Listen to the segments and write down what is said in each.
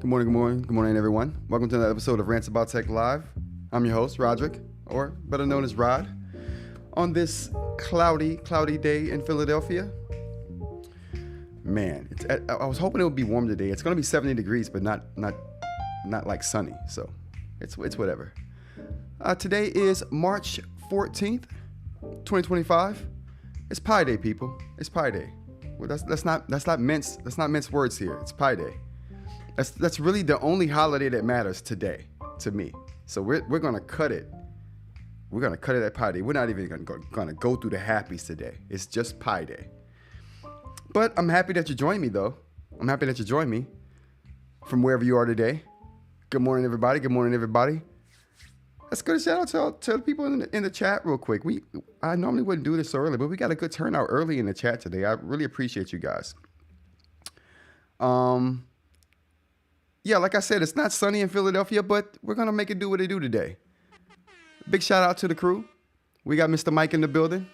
Good morning, everyone. Welcome to another episode of Rants About Tech Live. I'm your host, Roderick, or better known as Rod. On this cloudy day in Philadelphia, man, I was hoping it would be warm today. It's going to be 70 degrees, but not like sunny, so it's whatever. Today is March 14th, 2025. It's Pi Day, people. It's Pi Day. Well, that's not mince words here. It's Pi Day. That's really the only holiday that matters today to me. So we're gonna cut it. We're gonna cut it at Pi Day. We're not even gonna go through the happies today. It's just Pi Day. But I'm happy that you joined me, though. I'm happy that you joined me from wherever you are today. Good morning, everybody. Good morning, everybody. Let's go to shout out to the people in the chat real quick. I normally wouldn't do this so early, but we got a good turnout early in the chat today. I really appreciate you guys. Yeah, like I said, it's not sunny in Philadelphia, but we're gonna make it do what it do today. Big shout out to the crew. We got Mr. Mike in the building.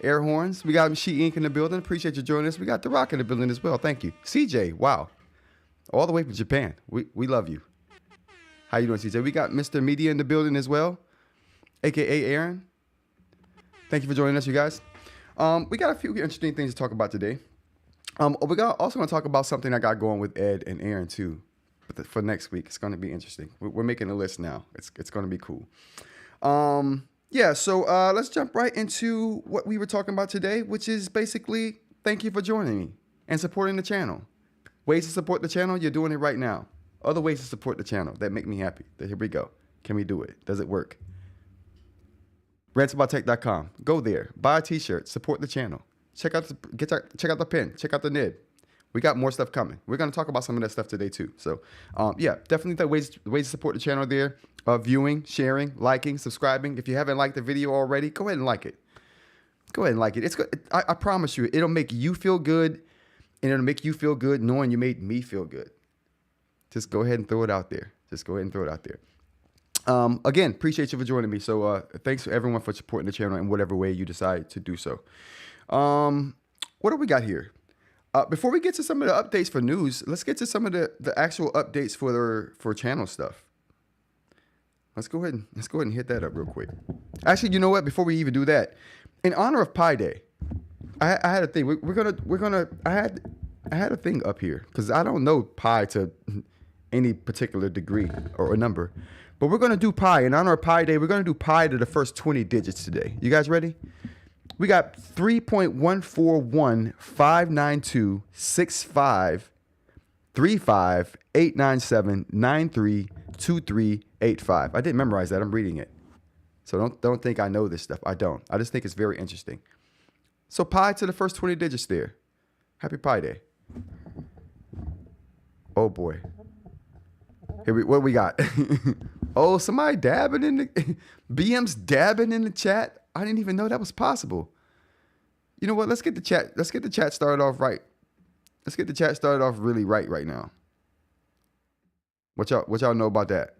Air horns. We got eInk in the building. Appreciate you joining us. We got The Rock in the building as well. Thank you. CJ, wow. All the way from Japan. We love you. How you doing, CJ? We got Mr. Media in the building as well, a.k.a. Aaron. Thank you for joining us, you guys. We got a few interesting things to talk about today. We also going to talk about something I got going with Ed and Aaron, too, for next week. It's going to be interesting. We're making a list now. It's going to be cool. Yeah, so let's jump right into what we were talking about today, which is basically thank you for joining me and supporting the channel. Ways to support the channel, you're doing it right now. Other ways to support the channel that make me happy. Here we go. Can we do it? Does it work? RantsaboutTech.com. Go there. Buy a t-shirt. Support the channel. Check out the pin. Check out the nib. We got more stuff coming. We're going to talk about some of that stuff today too. So yeah, definitely the ways to support the channel there. Viewing, sharing, liking, subscribing. If you haven't liked the video already, go ahead and like it. Go ahead and like it. It's good. I promise you, it'll make you feel good, and it'll make you feel good knowing you made me feel good. Just go ahead and throw it out there. Again, appreciate you for joining me. So thanks to everyone for supporting the channel in whatever way you decide to do so. What do we got here? Before we get to some of the updates for news, let's get to some of the actual updates for channel stuff. Let's go ahead and hit that up real quick. Actually, you know what? Before we even do that, in honor of Pi Day, I had a thing. I had a thing up here because I don't know pi to any particular degree or a number, but we're gonna do pi in honor of Pi Day. We're gonna do pi to the first 20 digits today. You guys ready? We got 3.1415926535897932385. I didn't memorize that. I'm reading it. So don't think I know this stuff. I don't. I just think it's very interesting. So pi to the first 20 digits there. Happy Pi Day. Oh boy. What we got? Oh, somebody dabbing in the BM's dabbing in the chat. I didn't even know that was possible. You know what? Let's get the chat started off right. Let's get the chat started off really right now. What y'all know about that?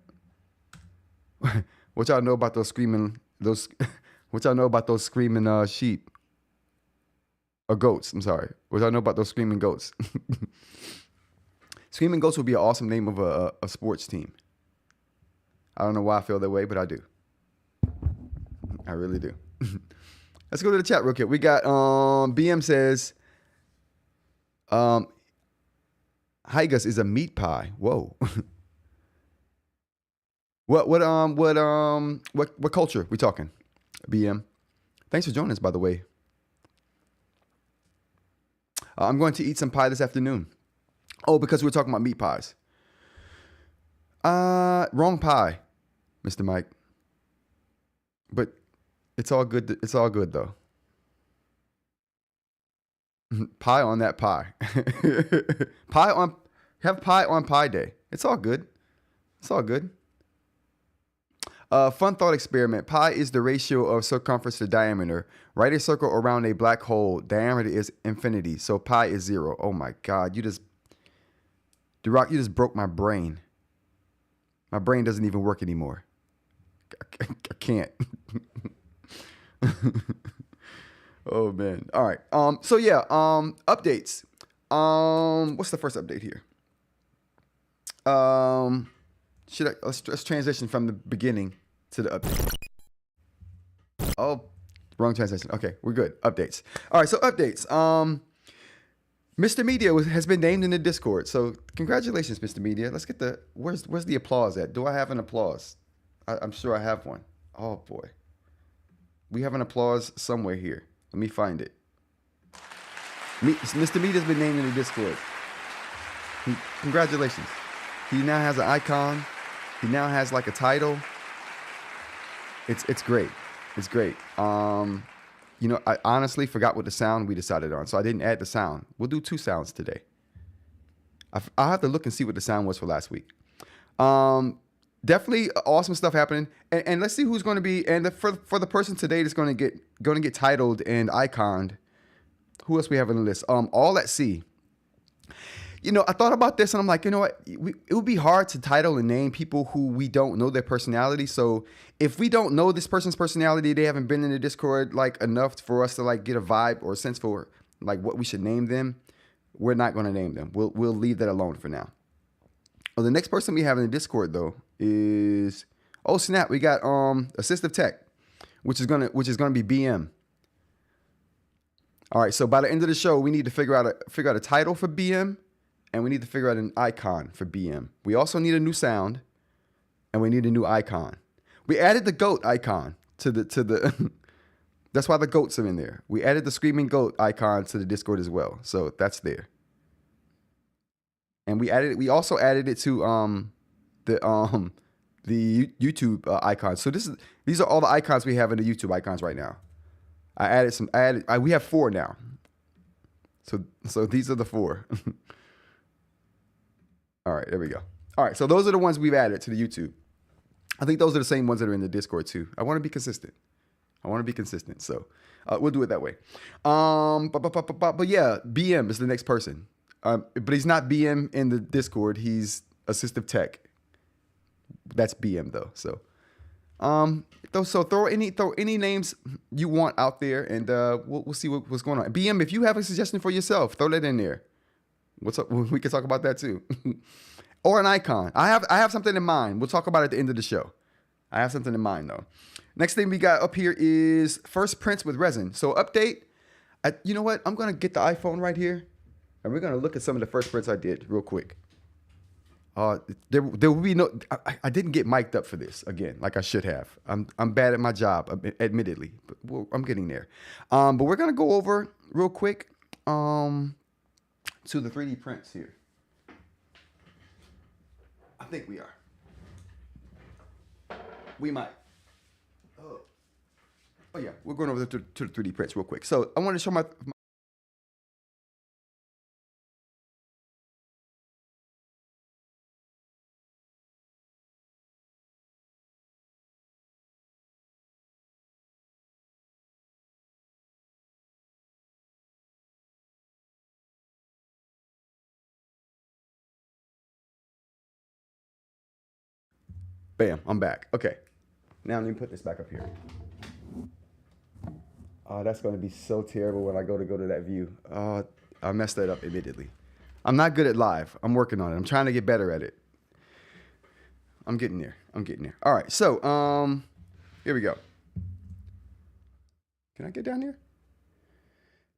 What y'all know about those screaming what y'all know about those screaming sheep? Or goats, I'm sorry. What y'all know about those screaming goats? Screaming goats would be an awesome name of a sports team. I don't know why I feel that way, but I do. I really do. Let's go to the chat real quick. We got BM says Higas is a meat pie. Whoa. What culture we talking? BM. Thanks for joining us, by the way. I'm going to eat some pie this afternoon. Oh, because we're talking about meat pies. Wrong pie, Mr. Mike. But it's all good. It's all good though. Pie on that pie. Have pie on Pi Day. It's all good. It's all good. Fun thought experiment. Pi is the ratio of circumference to diameter. Write a circle around a black hole. Diameter is infinity. So pi is 0. Oh my God. The-Rock, you just broke my brain. My brain doesn't even work anymore. I can't. Oh man. All right. So yeah, updates. What's the first update here? Let's transition from the beginning to the update. Oh, wrong transition. Okay, we're good. Updates. All right, so updates. Mr. Media has been named in the Discord. So congratulations, Mr. Media. Let's get where's the applause at? Do I have an applause? I'm sure I have one. Oh boy. We have an applause somewhere here. Let me find it. Mr. Meat has been named in the Discord. Congratulations. He now has an icon. He now has like a title. It's great. It's great. You know, I honestly forgot what the sound we decided on, so I didn't add the sound. We'll do 2 sounds today. I'll have to look and see what the sound was for last week. Definitely awesome stuff happening, and let's see who's going to be. And for the person today that's going to get titled and iconed. Who else we have on the list? All at sea. You know, I thought about this and I'm like, you know what? It would be hard to title and name people who we don't know their personality. So if we don't know this person's personality, they haven't been in the Discord like enough for us to like get a vibe or a sense for like what we should name them. We're not going to name them. We'll leave that alone for now. Well, the next person we have in the Discord though is, oh snap, we got assistive tech, which is gonna be BM. All right, so by the end of the show, we need to figure out a title for BM. And we need to figure out an icon for BM. We also need a new sound, and we need a new icon. We added the goat icon to the. That's why the goats are in there. We added the screaming goat icon to the Discord as well, so that's there. And we also added it to the YouTube icons. So these are all the icons we have in the YouTube icons right now. We have 4 now. So these are the 4. All right, there we go. All right, so those are the ones we've added to the YouTube. I think those are the same ones that are in the Discord too. I want to be consistent. So we'll do it that way. But yeah, BM is the next person. But he's not BM in the Discord. He's assistive tech. That's BM though. So throw any names you want out there, and we'll see what's going on. BM, if you have a suggestion for yourself, throw that in there. What's up? We can talk about that too. Or an icon. I have something in mind. We'll talk about it at the end of the show. I have something in mind though. Next thing we got up here is first prints with resin. So update. You know what? I'm gonna get the iPhone right here, and we're gonna look at some of the first prints I did real quick. There will be no. I didn't get mic'd up for this again, like I should have. I'm bad at my job, admittedly, but I'm getting there. But we're gonna go over real quick. To the 3D prints here. I think we are. We might. Oh yeah, we're going over to the 3D prints real quick. So I want to show my bam, I'm back. Okay. Now let me put this back up here. Oh, that's going to be so terrible when I go to that view. I messed that up immediately. I'm not good at live. I'm working on it. I'm trying to get better at it. I'm getting there. All right. So, here we go. Can I get down here?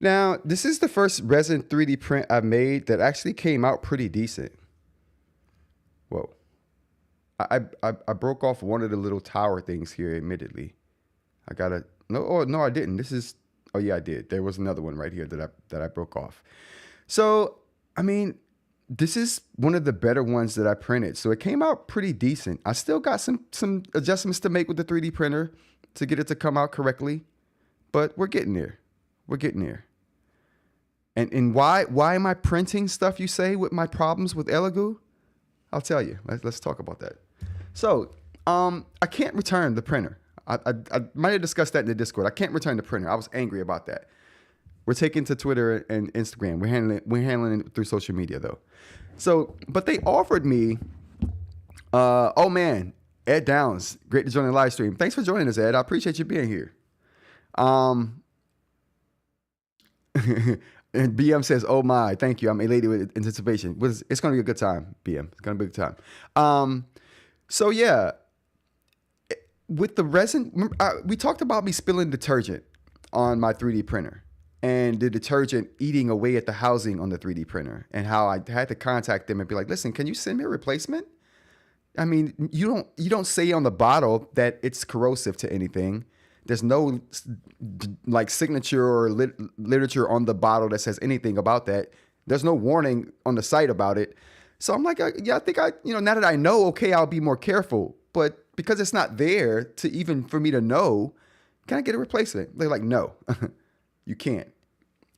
Now, this is the first resin 3D print I've made that actually came out pretty decent. Whoa. I broke off one of the little tower things here, admittedly. No, I didn't. Oh yeah, I did. There was another one right here that I broke off. So, I mean, this is one of the better ones that I printed. So it came out pretty decent. I still got some adjustments to make with the 3D printer to get it to come out correctly, but we're getting there. And why am I printing stuff, you say, with my problems with Elegoo? I'll tell you. Let's talk about that. So, I can't return the printer. I might have discussed that in the Discord. I can't return the printer. I was angry about that. We're taking to Twitter and Instagram. We're handling it through social media though. So, but they offered me, oh man, Ed Downs, great to join the live stream. Thanks for joining us, Ed. I appreciate you being here. And BM says, oh my, thank you. I'm elated with anticipation. It's going to be a good time, BM. It's going to be a good time. So yeah, with the resin, we talked about me spilling detergent on my 3D printer and the detergent eating away at the housing on the 3D printer and how I had to contact them and be like, listen, can you send me a replacement? I mean, you don't say on the bottle that it's corrosive to anything. There's no like signature or literature on the bottle that says anything about that. There's no warning on the site about it. So I'm like, yeah, I think now that I know, okay, I'll be more careful. But because it's not there to even for me to know, can I get a replacement? They're like, no, you can't.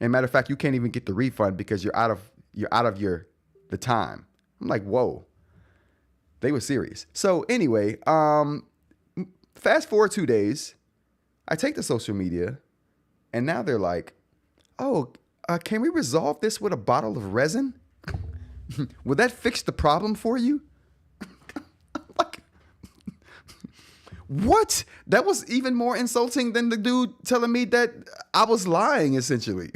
And matter of fact, you can't even get the refund because you're out of the time. I'm like, whoa, they were serious. So anyway, fast forward 2 days, I take to social media, and now they're like, oh, can we resolve this with a bottle of resin? Will that fix the problem for you? I'm like, what? That was even more insulting than the dude telling me that I was lying, essentially,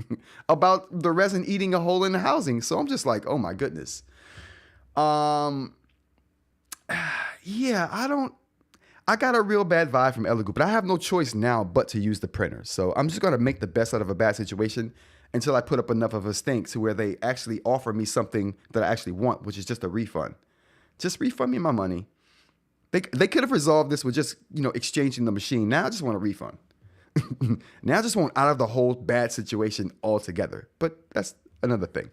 about the resin eating a hole in the housing. So I'm just like, oh my goodness. Yeah, I got a real bad vibe from Elegoo, but I have no choice now but to use the printer. So I'm just going to make the best out of a bad situation until I put up enough of a stink to where they actually offer me something that I actually want, which is just a refund. Just refund me my money. They could have resolved this with just, exchanging the machine. Now I just want a refund. Now I just want out of the whole bad situation altogether. But that's another thing.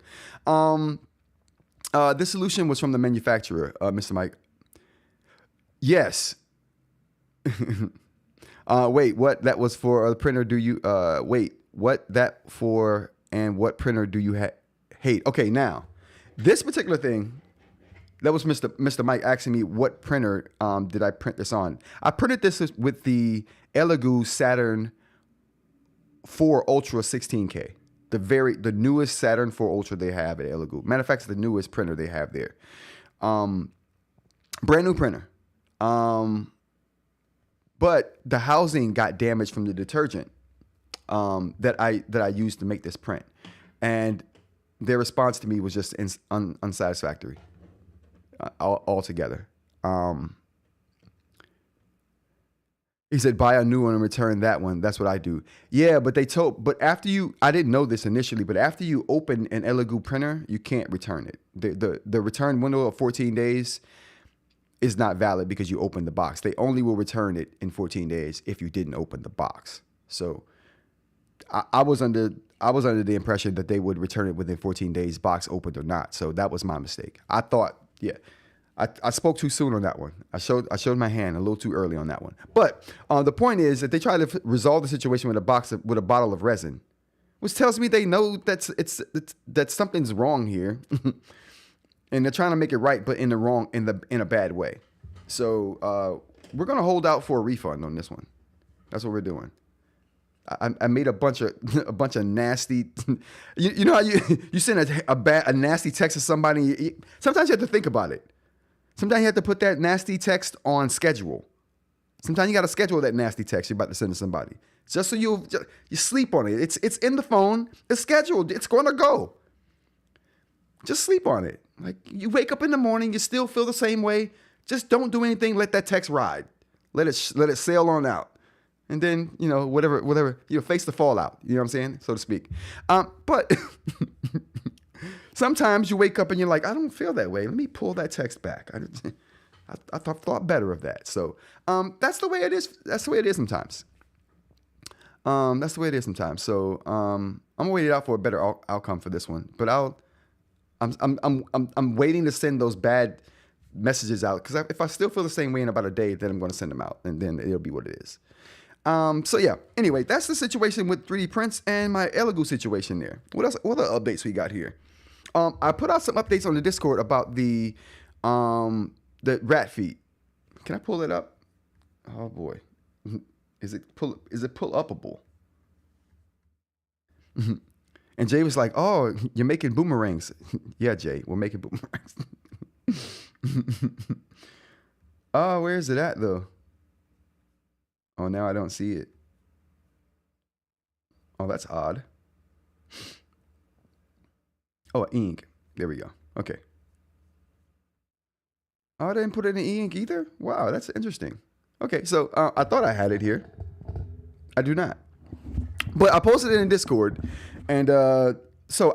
This solution was from the manufacturer, Mr. Mike. Yes. Wait, what? That was for a printer? Do you wait? What that for? And what printer do you hate? Okay, now this particular thing, that was Mr. Mike asking me what printer did I print this on. I printed this with the Elegoo Saturn 4 Ultra 16K, the newest Saturn 4 Ultra they have at Elegoo. Matter of fact, it's the newest printer they have there. Brand new printer. But the housing got damaged from the detergent that I used to make this print, and their response to me was just unsatisfactory altogether. He said, buy a new one and return that one. That's what I do. Yeah, but I didn't know this initially, but after you open an Elegoo printer, you can't return it. The return window of 14 days is not valid because you opened the box. They only will return it in 14 days if you didn't open the box. So I was under the impression that they would return it within 14 days, box opened or not. So that was my mistake. I thought, yeah, I spoke too soon on that one. I showed my hand a little too early on that one. But the point is that they try to resolve the situation with a bottle of resin, which tells me they know that something's wrong here. And they're trying to make it right, but in a bad way. So we're gonna hold out for a refund on this one. That's what we're doing. I made a bunch of nasty. You know how you send a nasty text to somebody. Sometimes you have to think about it. Sometimes you have to put that nasty text on schedule. Sometimes you got to schedule that nasty text you're about to send to somebody, just so you sleep on it. It's in the phone. It's scheduled. It's gonna go. Just sleep on it. Like, you wake up in the morning, you still feel the same way. Just don't do anything. Let that text ride. Let it sail on out. And then, whatever, face the fallout. You know what I'm saying? So to speak. But sometimes you wake up and you're like, I don't feel that way. Let me pull that text back. I thought better of that. So that's the way it is. That's the way it is sometimes. That's the way it is sometimes. So I'm waiting out for a better outcome for this one. But I'm waiting to send those bad messages out, because if I still feel the same way in about a day, then I'm going to send them out, and then it'll be what it is. So yeah. Anyway, that's the situation with 3D prints and my Elegoo situation there. What else? What other updates we got here? I put out some updates on the Discord about the rat feet. Can I pull it up? Oh boy, is it pull upable? And Jay was like, oh, you're making boomerangs. Yeah, Jay, we're making boomerangs. Oh, where is it at, though? Oh, now I don't see it. Oh, that's odd. Oh, ink. There we go. Okay. Oh, I didn't put it in eInk either? Wow, that's interesting. Okay, so I thought I had it here. I do not. But I posted it in Discord. And so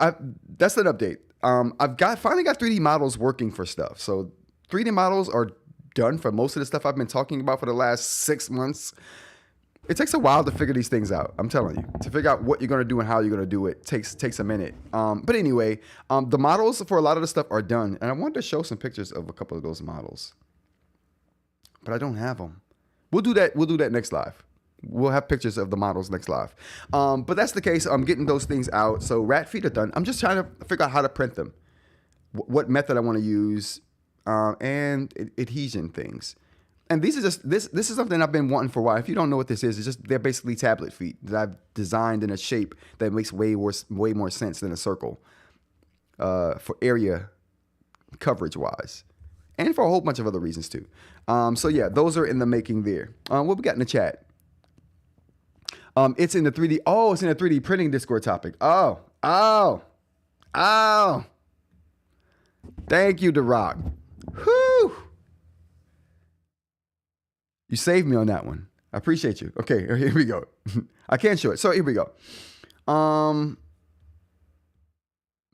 that's an update. I've finally got 3D models working for stuff. So 3D models are done for most of the stuff I've been talking about for the last 6 months. It takes a while to figure these things out. I'm telling you, to figure out what you're gonna do and how you're gonna do it takes a minute. But anyway, the models for a lot of the stuff are done, and I wanted to show some pictures of a couple of those models, but I don't have them. We'll do that. We'll do that next live. We'll have pictures of the models next live. But that's the case. I'm getting those things out. So rat feet are done. I'm just trying to figure out how to print them, what method I want to use, and adhesion things. And these are just this is something I've been wanting for a while. If you don't know what this is, it's just they're basically tablet feet that I've designed in a shape that makes way more sense than a circle for area coverage wise, and for a whole bunch of other reasons too. So yeah, those are in the making there. What we got in the chat? It's in the 3D. Oh, it's in the 3D printing Discord topic. Oh. Thank you, The Rock. Whew. You saved me on that one. I appreciate you. Okay, here we go. I can't show it. So here we go.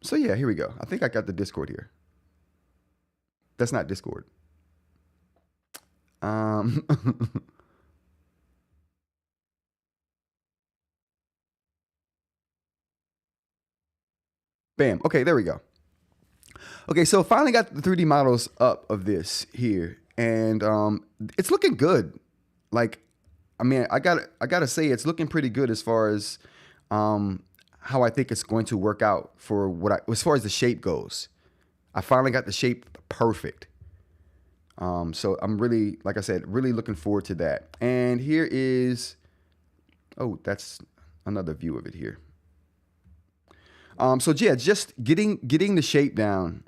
So yeah, here we go. I think I got the Discord here. That's not Discord. Bam. Okay, there we go. Okay, so finally got the 3D models up of this here, and it's looking good. Like, I mean, I gotta say, it's looking pretty good as far as how I think it's going to work out for as far as the shape goes. I finally got the shape perfect. So I'm really, like I said, really looking forward to that. And here is, oh, that's another view of it here. So yeah, just getting the shape down.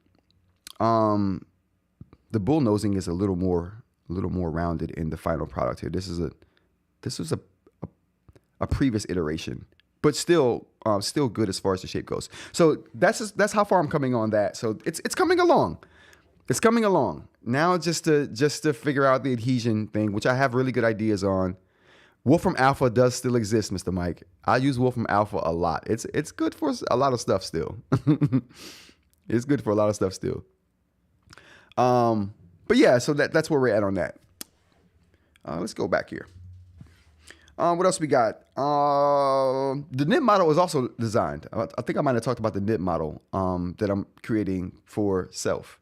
The bull nosing is a little more rounded in the final product here. This was a previous iteration, but still good as far as the shape goes. So that's how far I'm coming on that. So it's coming along. It's coming along. Now just to figure out the adhesion thing, which I have really good ideas on. Wolfram Alpha does still exist, Mr. Mike. I use Wolfram Alpha a lot. It's good for a lot of stuff still. It's good for a lot of stuff still. But yeah, so that's where we're at on that. Let's go back here. What else we got? The nib model is also designed. I think I might have talked about the nib model that I'm creating for self.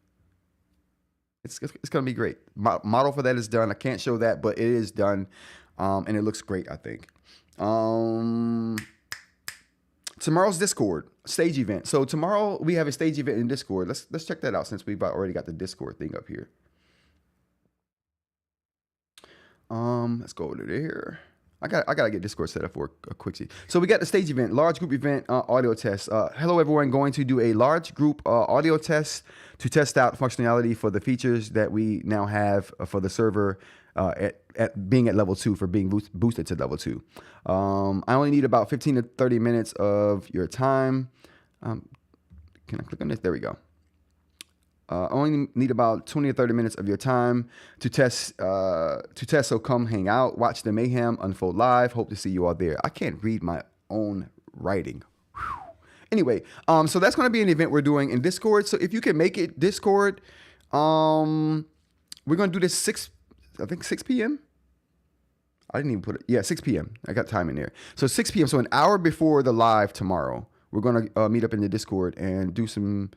It's going to be great. Model for that is done. I can't show that, but it is done. And it looks great, I think. Tomorrow's Discord stage event. So tomorrow we have a stage event in Discord. Let's check that out since we've already got the Discord thing up here. Let's go over there. I gotta get Discord set up for a quick see. So we got the stage event, large group event, audio test. Hello everyone, going to do a large group audio test to test out functionality for the features that we now have for the server at being at level 2 for being boosted to level 2. I only need about 15 to 30 minutes of your time. Can I click on this? There we go. I only need about 20 to 30 minutes of your time to test. So come hang out, watch the mayhem unfold live. Hope to see you all there. I can't read my own writing. Whew. Anyway, so that's going to be an event we're doing in Discord. So if you can make it Discord, we're going to do this 6 p.m. I didn't even put it. Yeah, 6 p.m. I got time in there. So 6 p.m. So an hour before the live tomorrow, we're going to meet up in the Discord and do some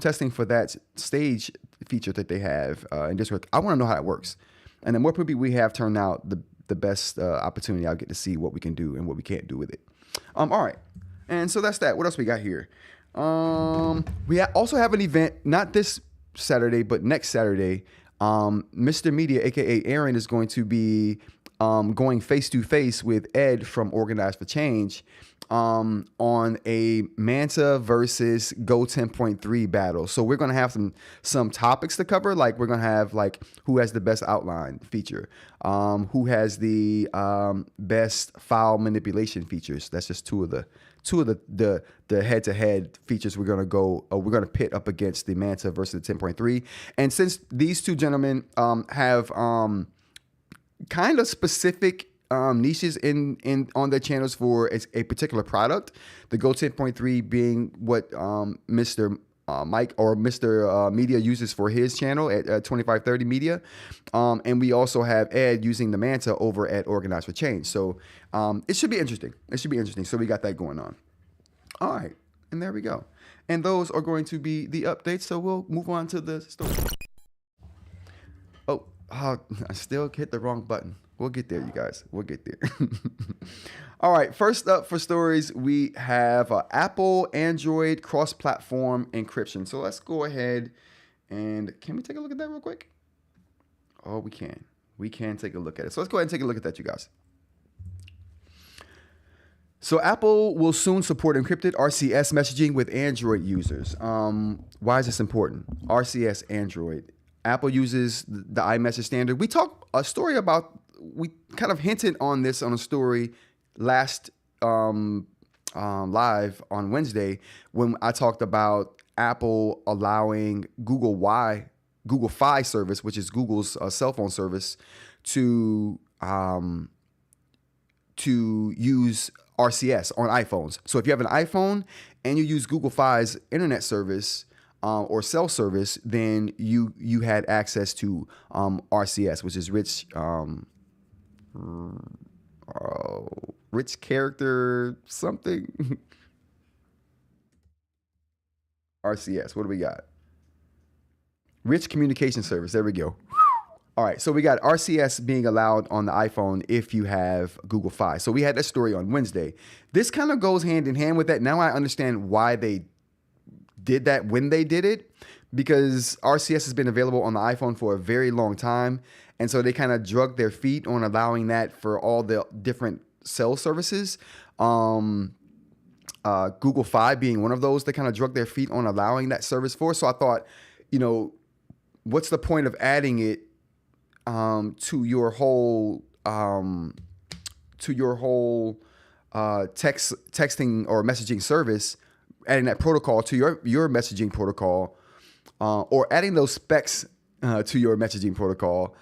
testing for that stage feature that they have in Discord. I want to know how it works. And the more people we have turn out, the best opportunity I'll get to see what we can do and what we can't do with it. All right. And so that's that. What else we got here? We also have an event, not this Saturday, but next Saturday. Mr. Media, a.k.a. Aaron, is going to be going face-to-face with Ed from Organize for Change on a Manta versus Go 10.3 battle. So we're going to have some topics to cover. Like we're going to have like who has the best outline feature, who has the best file manipulation features. That's just two of the head-to-head features we're going to pit up against the Manta versus the 10.3. And since these two gentlemen have kind of specific niches on their channels for a particular product, the Go 10.3 being what Mr. Mike or Mr. Media uses for his channel at 2530 Media. And we also have Ed using the Manta over at Organize for Change. So it should be interesting. It should be interesting. So we got that going on. All right. And there we go. And those are going to be the updates. So we'll move on to the story. Oh, I still hit the wrong button. We'll get there, you guys. We'll get there. All right. First up for stories, we have Apple Android cross-platform encryption. So let's go ahead and can we take a look at that real quick? Oh, we can. We can take a look at it. So let's go ahead and take a look at that, you guys. So Apple will soon support encrypted RCS messaging with Android users. Why is this important? RCS Android. Apple uses the iMessage standard. We talked a story about, we kind of hinted on this on a story last live on Wednesday when I talked about Apple allowing Google Fi service, which is Google's cell phone service, to use RCS on iPhones. So if you have an iPhone and you use Google Fi's internet service or cell service, then you had access to RCS, which is rich character something. RCS. What do we got? Rich communication service. There we go. All right, so we got RCS being allowed on the iPhone if you have Google Fi. So we had that story on Wednesday. This kind of goes hand in hand with that. Now I understand why they did that when they did it, because RCS has been available on the iPhone for a very long time. And so they kind of drug their feet on allowing that for all the different cell services. Google Fi being one of those, they kind of drug their feet on allowing that service for. So I thought, what's the point of adding it to your whole texting or messaging service, adding that protocol to your messaging protocol, or adding those specs to your messaging protocol.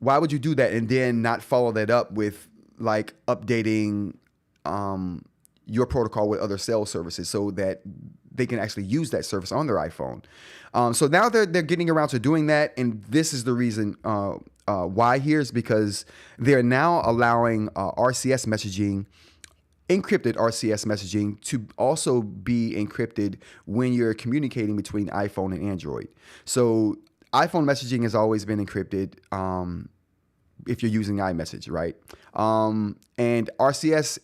Why would you do that and then not follow that up with like updating your protocol with other cell services so that they can actually use that service on their iPhone? So now they're getting around to doing that, and this is the reason why here is because they're now allowing RCS messaging, encrypted RCS messaging, to also be encrypted when you're communicating between iPhone and Android. So iPhone messaging has always been encrypted if you're using iMessage, right? And RCS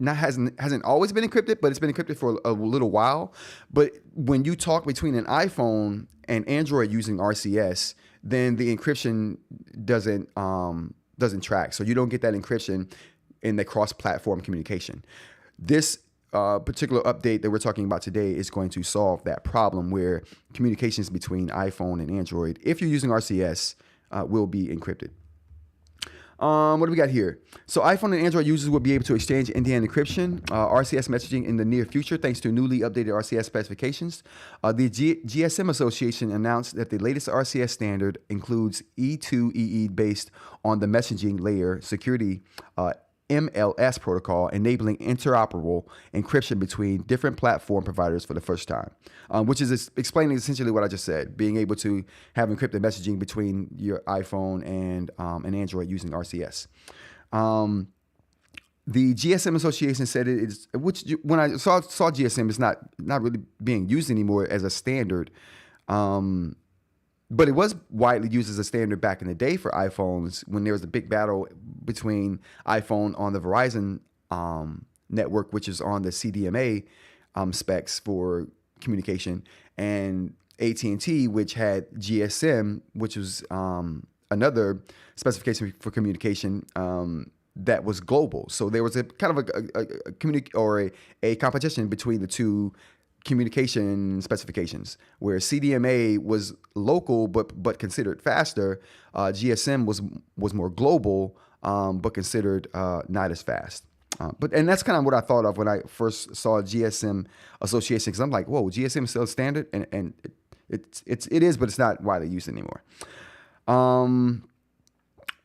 hasn't always been encrypted, but it's been encrypted for a little while. But when you talk between an iPhone and Android using RCS, then the encryption doesn't track. So you don't get that encryption in the cross-platform communication. This particular update that we're talking about today is going to solve that problem where communications between iPhone and Android, if you're using RCS, will be encrypted. What do we got here? So iPhone and Android users will be able to exchange end-to-end encryption, RCS messaging in the near future, thanks to newly updated RCS specifications. The GSM Association announced that the latest RCS standard includes E2EE based on the messaging layer security MLS protocol, enabling interoperable encryption between different platform providers for the first time, which is explaining essentially what I just said, being able to have encrypted messaging between your iPhone and an Android using RCS. The GSM Association said it is, which when I saw GSM, is not really being used anymore as a standard. But it was widely used as a standard back in the day for iPhones when there was a big battle between iPhone on the Verizon network, which is on the CDMA specs for communication, and AT&T, which had GSM, which was another specification for communication that was global. So there was a kind of a competition between the two communication specifications, where CDMA was local but considered faster. GSM was more global but considered not as fast. And that's kind of what I thought of when I first saw GSM Association, because I'm like, whoa, GSM is still standard, and it is, but it's not widely used anymore.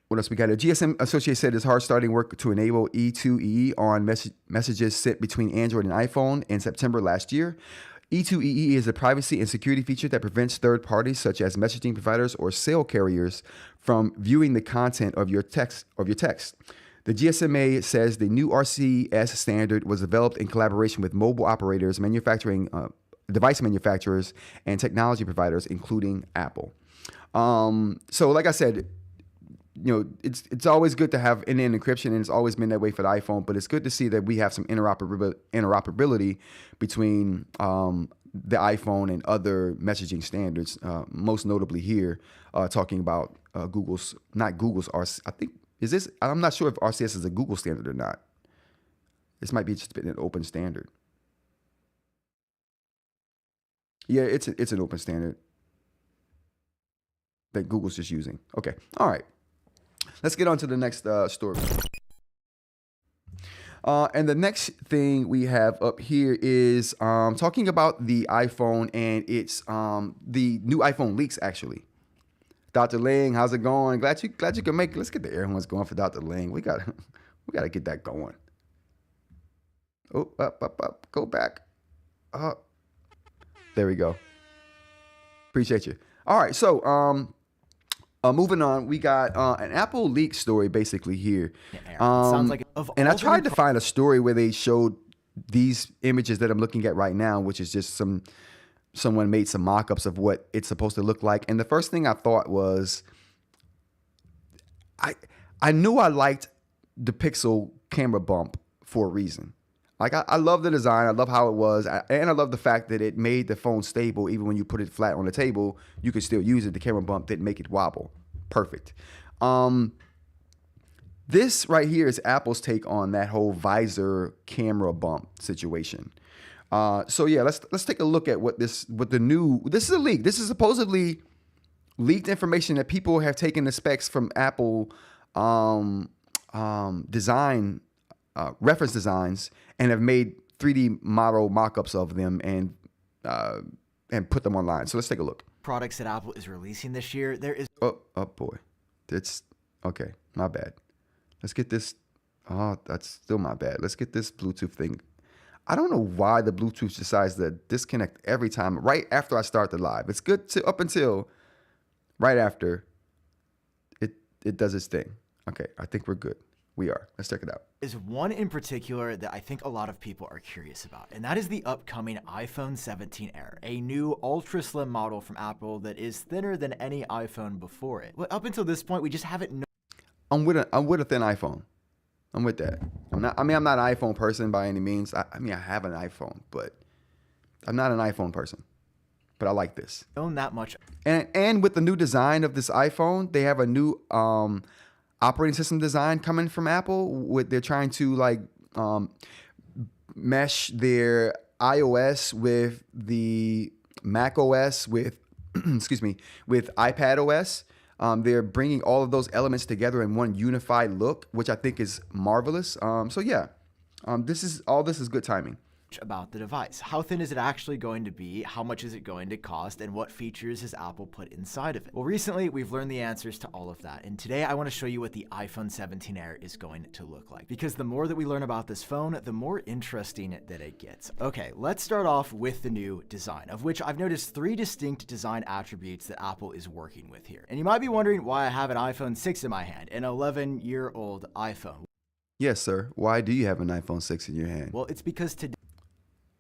What else we got here? GSM Associate said it's hard starting work to enable E2EE on messages sent between Android and iPhone in September last year. E2EE is a privacy and security feature that prevents third parties such as messaging providers or cell carriers from viewing the content of your text. The GSMA says the new RCS standard was developed in collaboration with mobile operators, device manufacturers, and technology providers, including Apple. So like I said, it's always good to have end-to-end encryption, and it's always been that way for the iPhone, but it's good to see that we have some interoperability between the iPhone and other messaging standards, most notably here, talking about not Google's RCS. I'm not sure if RCS is a Google standard or not. This might be just an open standard. Yeah, it's an open standard that Google's just using. Okay, all right. Let's get on to the next story. And the next thing we have up here is talking about the iPhone, and it's the new iPhone leaks, actually. Dr. Ling, how's it going? Glad you can make it. Let's get the air horns going for Dr. Ling. We gotta get that going. Oh, up, go back. There we go. Appreciate you. All right, so moving on, we got an Apple leak story basically here. Sounds like and I tried to find a story where they showed these images that I'm looking at right now, which is just someone made some mock-ups of what it's supposed to look like. And the first thing I thought was, I knew I liked the Pixel camera bump for a reason. Like, I love the design. I love how it was. And I love the fact that it made the phone stable. Even when you put it flat on the table, you could still use it. The camera bump didn't make it wobble. Perfect. This right here is Apple's take on that whole visor camera bump situation. So yeah, let's take a look at this is a leak. This is supposedly leaked information that people have taken the specs from Apple design reference designs and have made 3D model mock-ups of them and put them online. So let's take a look. Products that Apple is releasing this year, there is... Oh boy. That's... Okay, my bad. Let's get this... Oh, that's still my bad. Let's get this Bluetooth thing. I don't know why the Bluetooth decides to disconnect every time right after I start the live. It's good up until right after it does its thing. Okay, I think we're good. We are. Let's check it out. Is one in particular that I think a lot of people are curious about, and that is the upcoming iPhone 17 Air, a new ultra slim model from Apple that is thinner than any iPhone before it. But up until this point, we just haven't known. I'm with a thin iPhone. I'm with that. I'm not an iPhone person by any means. I have an iPhone, but I'm not an iPhone person. But I like this. Known that much. And with the new design of this iPhone, they have a new operating system design coming from Apple. They're trying to mesh their iOS with the Mac OS with with iPad OS. They're bringing all of those elements together in one unified look, which I think is marvelous. So yeah, this is good timing. About the device. How thin is it actually going to be? How much is it going to cost? And what features has Apple put inside of it? Well, recently we've learned the answers to all of that. And today I want to show you what the iPhone 17 Air is going to look like. Because the more that we learn about this phone, the more interesting that it gets. Okay, let's start off with the new design, of which I've noticed 3 distinct design attributes that Apple is working with here. And you might be wondering why I have an iPhone 6 in my hand, an 11-year-old iPhone. Yes, sir. Why do you have an iPhone 6 in your hand? Well, it's because today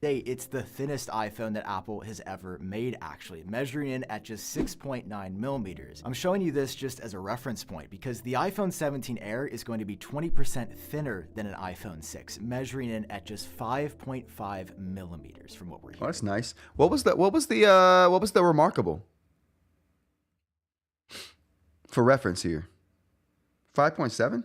it's the thinnest iPhone that Apple has ever made, actually, measuring in at just 6.9 millimeters. I'm showing you this just as a reference point because the iPhone 17 Air is going to be 20% thinner than an iPhone 6, measuring in at just 5.5 millimeters from what we're hearing. Oh, that's nice. What was the remarkable? For reference here, 5.7.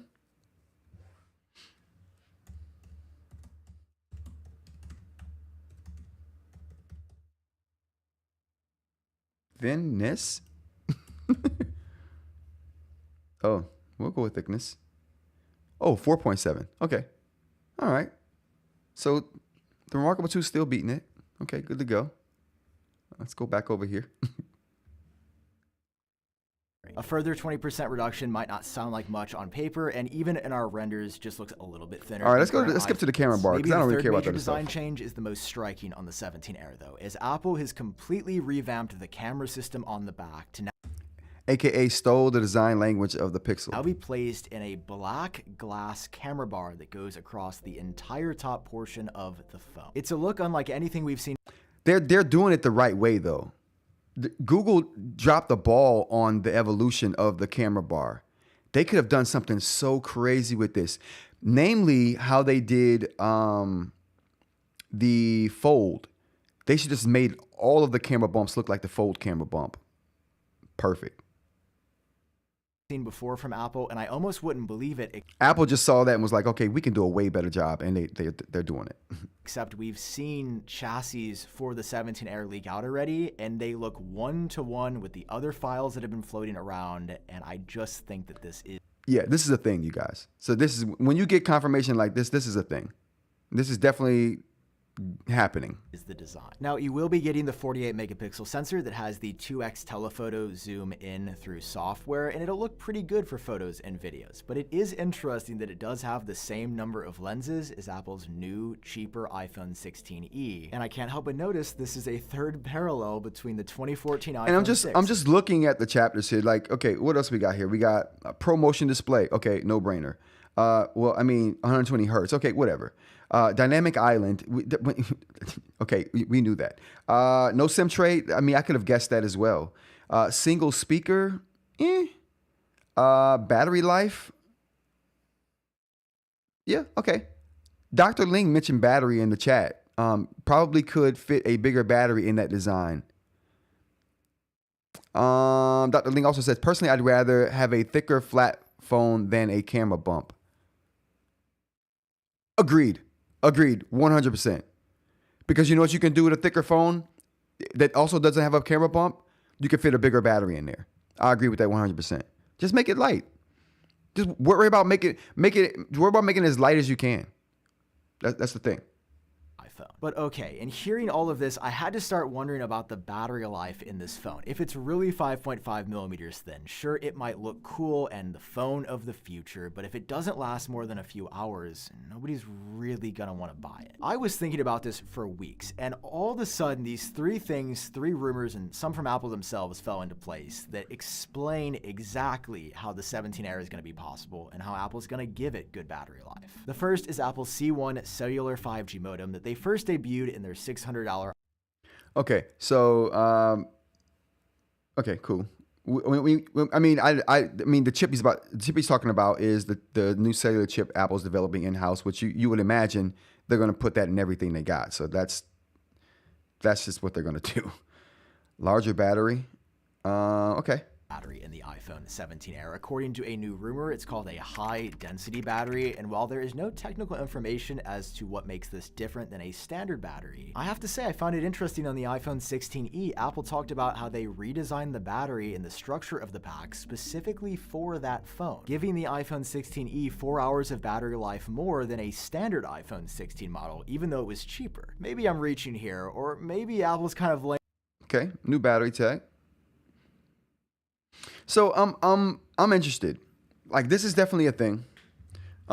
Thinness? Oh, we'll go with thickness. Oh, 4.7. Okay. All right. So the Remarkable 2 is still beating it. Okay, good to go. Let's go back over here. A further 20% reduction might not sound like much on paper, and even in our renders just looks a little bit thinner. All right, let's skip to the camera bar, because I don't really care about that stuff. The third major design stuff. change is the most striking on the 17 Air, though, as Apple has completely revamped the camera system on the back to now AKA stole the design language of the Pixel. be placed in a black glass camera bar that goes across the entire top portion of the phone. It's a look unlike anything we've seen. They're doing it the right way, though. Google dropped the ball on the evolution of the camera bar. They could have done something so crazy with this, namely how they did the Fold. They should just made all of the camera bumps look like the Fold camera bump. Perfect. Seen before from Apple, and I almost wouldn't believe it. Apple just saw that and was like, okay, we can do a way better job, and they're doing it. Except we've seen chassis for the 17 Air leak out already, and they look one-to-one with the other files that have been floating around, and I just think that this is... Yeah, this is a thing, you guys. So this is, when you get confirmation like this is a thing. This is definitely happening. Is the design. Now, you will be getting the 48 megapixel sensor that has the 2x telephoto zoom in through software, and it'll look pretty good for photos and videos. But it is interesting that it does have the same number of lenses as Apple's new, cheaper iPhone 16e. And I can't help but notice this is a third parallel between the 2014 iPhone And I'm 6. just looking at the chapters here. Like, okay, what else we got here? We got a ProMotion display. Okay, no brainer. Well, I mean, 120 hertz. Okay, whatever. Dynamic island. Okay, we knew that. No SIM tray. I mean, I could have guessed that as well. Single speaker. Battery life. Yeah, okay. Dr. Ling mentioned battery in the chat. Probably could fit a bigger battery in that design. Dr. Ling also says, personally, I'd rather have a thicker flat phone than a camera bump. Agreed. 100%. Because you know what you can do with a thicker phone that also doesn't have a camera bump? You can fit a bigger battery in there. I agree with that 100%. Just make it light. Just worry about making it as light as you can. That's the thing. But okay, in hearing all of this, I had to start wondering about the battery life in this phone. If it's really 5.5 millimeters thin, sure, it might look cool and the phone of the future, but if it doesn't last more than a few hours, nobody's really gonna want to buy it. I was thinking about this for weeks, and all of a sudden, these three rumors, and some from Apple themselves fell into place that explain exactly how the 17 Air is gonna be possible and how Apple's gonna give it good battery life. The first is Apple's C1 cellular 5G modem that they first debuted in their $600. Okay, so okay, cool. I mean, the chip he's talking about is the new cellular chip Apple's developing in house, which you would imagine they're going to put that in everything they got. So that's just what they're going to do. Larger battery. Okay. Battery in the iPhone 17 Air. According to a new rumor, it's called a high-density battery, and while there is no technical information as to what makes this different than a standard battery, I have to say I found it interesting on the iPhone 16e, Apple talked about how they redesigned the battery and the structure of the pack specifically for that phone, giving the iPhone 16e 4 hours of battery life more than a standard iPhone 16 model, even though it was cheaper. Maybe I'm reaching here, or maybe Apple's kind of laying... Okay, new battery tech. So I'm interested. Like, this is definitely a thing.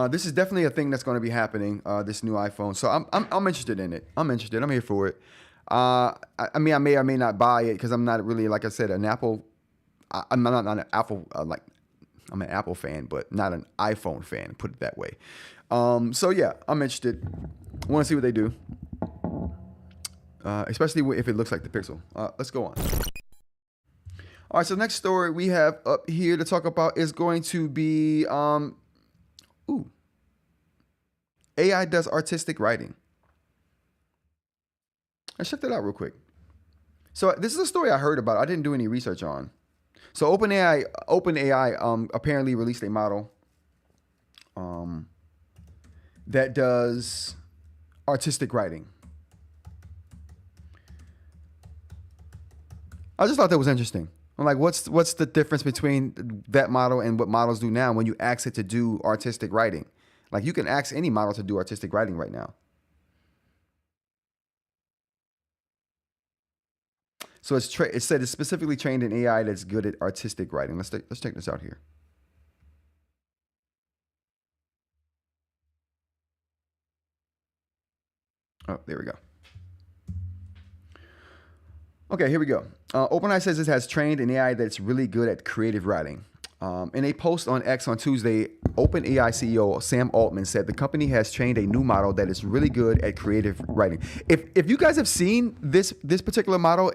This is definitely a thing that's going to be happening. This new iPhone. So I'm interested in it. I'm interested. I'm here for it. I mean, I may or may not buy it because I'm not really, like I said, an Apple. I'm not an Apple like I'm an Apple fan, but not an iPhone fan. Put it that way. So yeah, I'm interested. Want to see what they do. Especially if it looks like the Pixel. Let's go on. All right, so the next story we have up here to talk about is going to be, AI does artistic writing. Let's check that out real quick. So this is a story I heard about. I didn't do any research on. So OpenAI apparently released a model that does artistic writing. I just thought that was interesting. I'm like, what's the difference between that model and what models do now when you ask it to do artistic writing? Like, you can ask any model to do artistic writing right now. So it said it's specifically trained in AI that's good at artistic writing. Let's check this out here. Oh, there we go. Okay, here we go. OpenAI says it has trained an AI that's really good at creative writing. In a post on X on Tuesday, OpenAI CEO Sam Altman said the company has trained a new model that is really good at creative writing. If you guys have seen this particular model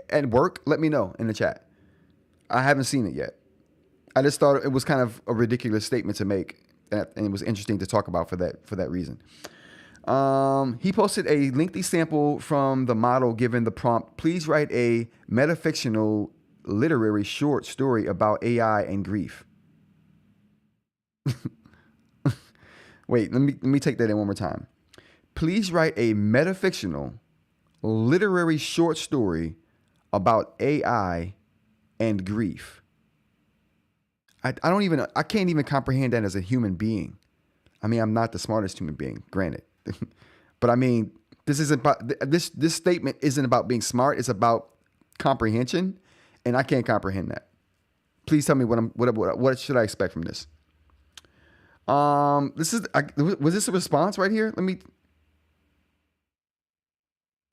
at work, let me know in the chat. I haven't seen it yet. I just thought it was kind of a ridiculous statement to make, and it was interesting to talk about for that reason. He posted a lengthy sample from the model given the prompt, please write a metafictional literary short story about AI and grief. Wait, let me take that in one more time. Please write a metafictional literary short story about AI and grief. I can't even comprehend that as a human being. I mean, I'm not the smartest human being, granted. But I mean, this statement isn't about being smart. It's about comprehension, and I can't comprehend that. Please tell me what should I expect from this? Was this a response right here?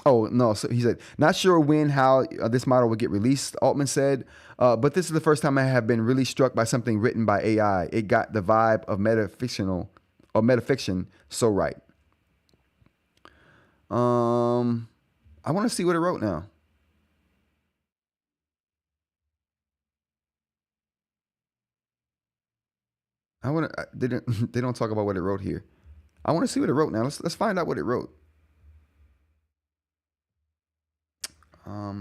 Oh no! So he said, not sure when, how this model will get released. Altman said, but this is the first time I have been really struck by something written by AI. It got the vibe of metafiction so right. I want to see what it wrote now. They don't talk about what it wrote here. I want to see what it wrote now. Let's find out what it wrote. I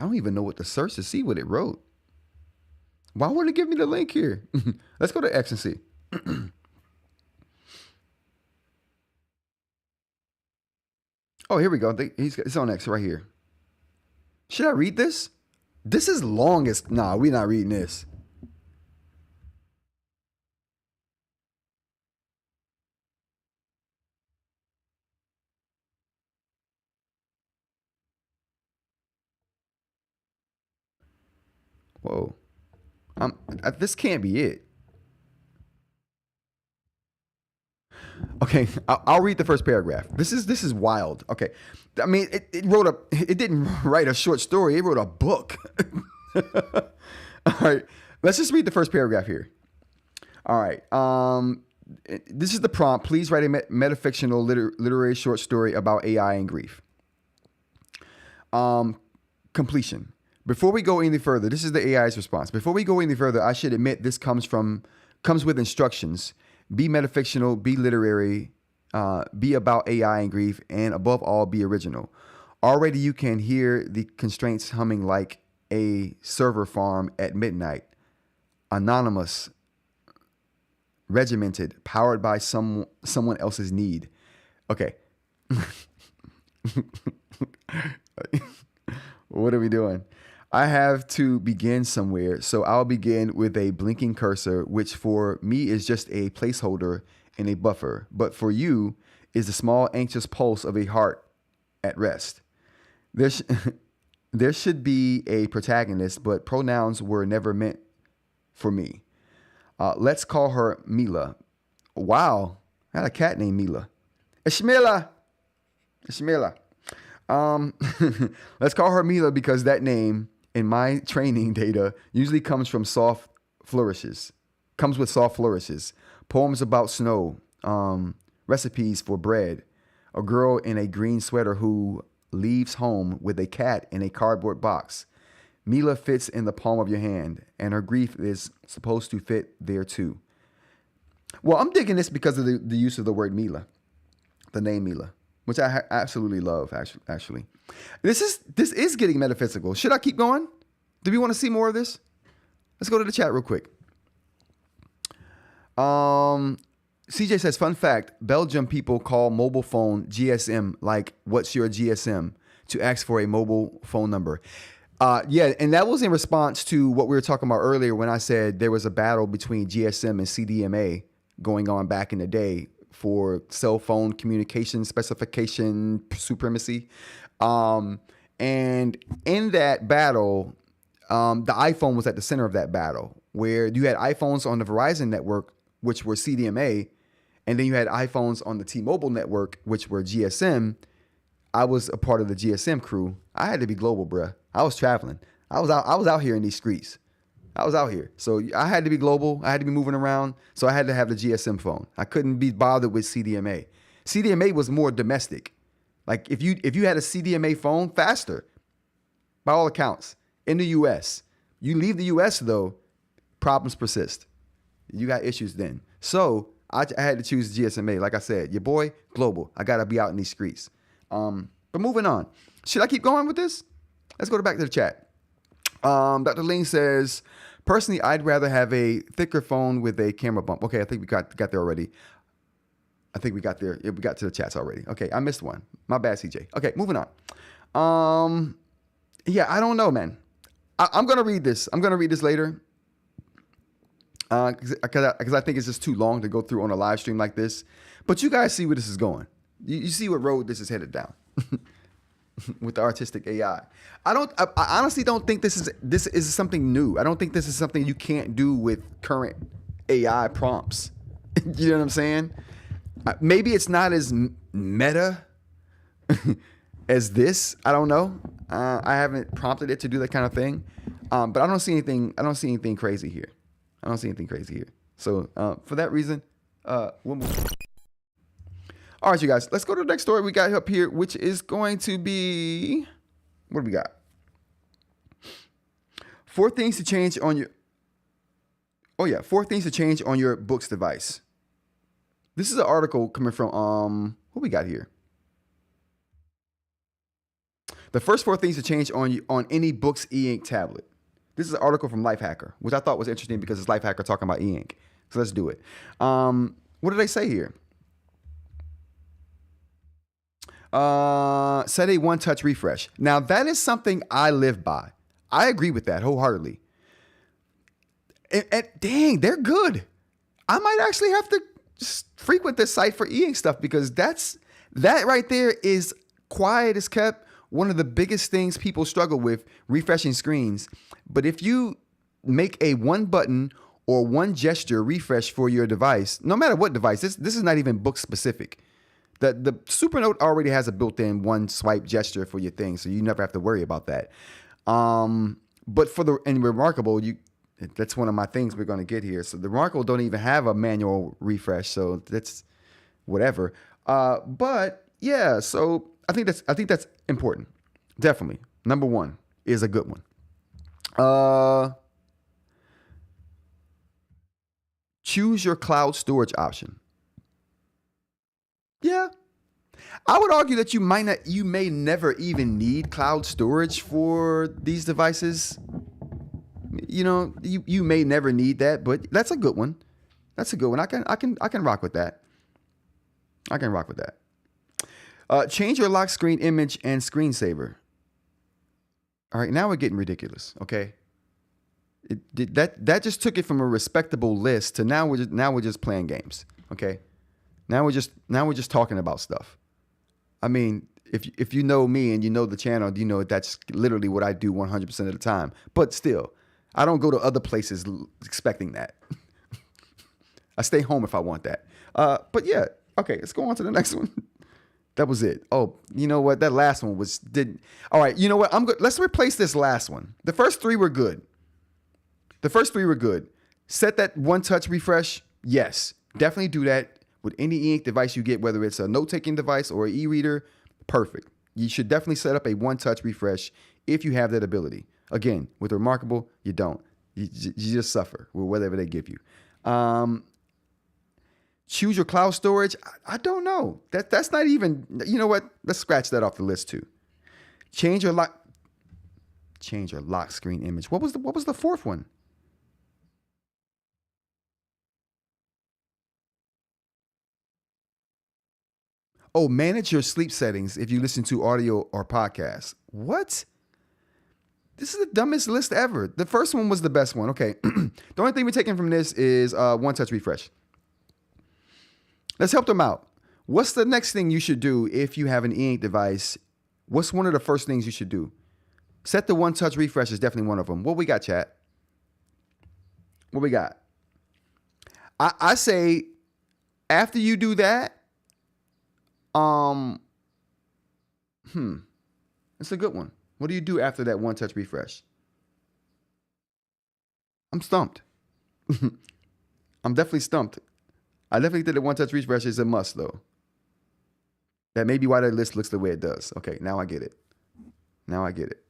don't even know what to search to see what it wrote. Why wouldn't it give me the link here? Let's go to X and see. Oh, here we go. It's on X right here. Should I read this? This is long as... Nah, we're not reading this. Whoa. This can't be it. Okay, I'll read the first paragraph. This is wild. Okay, I mean, it didn't write a short story. It wrote a book. All right, let's just read the first paragraph here. All right, this is the prompt. Please write a metafictional literary short story about AI and grief. Completion. Before we go any further, this is the AI's response. Before we go any further, I should admit this comes with instructions. Be metafictional, be literary, be about AI and grief, and above all, be original. Already you can hear the constraints humming like a server farm at midnight. Anonymous, regimented, powered by someone else's need. Okay. What are we doing? I have to begin somewhere, so I'll begin with a blinking cursor, which for me is just a placeholder and a buffer, but for you is the small anxious pulse of a heart at rest. There should be a protagonist, but pronouns were never meant for me. Let's call her Mila. Wow, I had a cat named Mila. Ishmaela. Let's call her Mila because that name in my training data usually comes with soft flourishes. Poems about snow, recipes for bread, a girl in a green sweater who leaves home with a cat in a cardboard box. Mila fits in the palm of your hand, and her grief is supposed to fit there too. Well, I'm digging this because of the use of the word Mila, the name Mila, which I absolutely love, actually. This is getting metaphysical. Should I keep going? Do we want to see more of this? Let's go to the chat real quick. CJ says, fun fact, Belgium people call mobile phone GSM, like, what's your GSM, to ask for a mobile phone number. Yeah, and that was in response to what we were talking about earlier when I said there was a battle between GSM and CDMA going on back in the day for cell phone communication specification supremacy. And in that battle, the iPhone was at the center of that battle, where you had iPhones on the Verizon network, which were CDMA, and then you had iPhones on the T-Mobile network, which were GSM. I was a part of the GSM crew. I had to be global, bruh. I was traveling. I was out here in these streets. I was out here. So I had to be global. I had to be moving around. So I had to have the GSM phone. I couldn't be bothered with CDMA. CDMA was more domestic. Like if you had a CDMA phone, faster, by all accounts, in the US. You leave the US though, problems persist. You got issues then. So I had to choose GSMA. Like I said, your boy, global. I gotta be out in these streets. But moving on. Should I keep going with this? Let's go back to the chat. Dr. Ling says, personally, I'd rather have a thicker phone with a camera bump. Okay, I think we got there already. I think we got there. Yeah, we got to the chats already. Okay, I missed one. My bad, CJ. Okay, moving on. Yeah, I don't know, man. I'm going to read this. I'm going to read this later. Because I think it's just too long to go through on a live stream like this. But you guys see where this is going. You see what road this is headed down. With the artistic AI. I honestly don't think this is something new. I don't think this is something you can't do with current AI prompts. You know what I'm saying? Maybe it's not as meta as this. I don't know. I haven't prompted it to do that kind of thing. But I don't see anything crazy here. So for that reason, we'll move on. All right, you guys, let's go to the next story we got up here, which is going to be, what do we got? 4 things to change on your Boox device. This is an article coming from, what we got here? The first 4 things to change on any Boox eInk tablet. This is an article from Lifehacker, which I thought was interesting because it's Lifehacker talking about eInk. So let's do it. What do they say here? Set a one-touch refresh. Now, that is something I live by. I agree with that wholeheartedly. And dang, they're good. I might actually have to just frequent this site for eInk stuff because that right there is quiet as kept. One of the biggest things people struggle with, refreshing screens. But if you make a one button or one gesture refresh for your device, no matter what device, this is not even Boox specific. The Supernote already has a built-in one swipe gesture for your thing, so you never have to worry about that. But for the Remarkable, that's one of my things we're going to get here. So the Remarkable don't even have a manual refresh, so that's whatever. But yeah, so I think that's important. Definitely, number 1 is a good one. Choose your cloud storage option. Yeah, I would argue that you may never even need cloud storage for these devices. You know, you may never need that, but that's a good one. I can rock with that. Change your lock screen image and screensaver. All right, now we're getting ridiculous. Okay, that just took it from a respectable list to now we're just playing games. Okay. Now we're just talking about stuff. I mean, if you know me and you know the channel, you know that's literally what I do 100% of the time. But still, I don't go to other places expecting that. I stay home if I want that. But yeah, okay, let's go on to the next one. That was it. Oh, you know what? That last one all right, you know what? Let's replace this last one. The first 3 were good. Set that one-touch refresh. Yes, definitely do that. With any eInk device you get, whether it's a note-taking device or an e-reader, perfect. You should definitely set up a one-touch refresh if you have that ability. Again, with Remarkable, you don't. You just suffer with whatever they give you. Choose your cloud storage. I don't know. That's not even. You know what? Let's scratch that off the list too. Change your lock screen image. What was the 4th one? Oh, manage your sleep settings if you listen to audio or podcasts. What? This is the dumbest list ever. The first one was the best one. Okay. The only thing we're taking from this is one-touch refresh. Let's help them out. What's the next thing you should do if you have an eInk device? What's one of the first things you should do? Set the one-touch refresh is definitely one of them. What we got, chat? What we got? I say after you do that, it's a good one. What do you do after that one-touch refresh? I'm stumped. I'm definitely stumped. I definitely think that one-touch refresh is a must, though. That may be why the list looks the way it does. Okay, now I get it. Now I get it.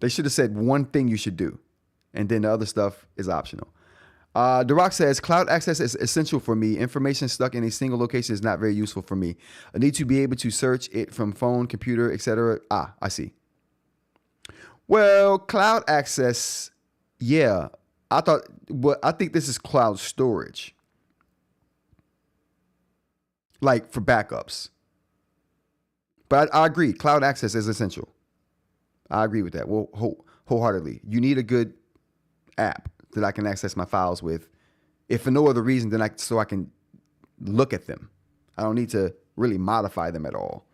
They should have said one thing you should do, and then the other stuff is optional. The Rock says, cloud access is essential for me. Information stuck in a single location is not very useful for me. I need to be able to search it from phone, computer, etc. I see. Well, cloud access, yeah. I think this is cloud storage. Like for backups. But I agree, cloud access is essential. I agree with that wholeheartedly. You need a good app that I can access my files with, if for no other reason than so I can look at them. I don't need to really modify them at all.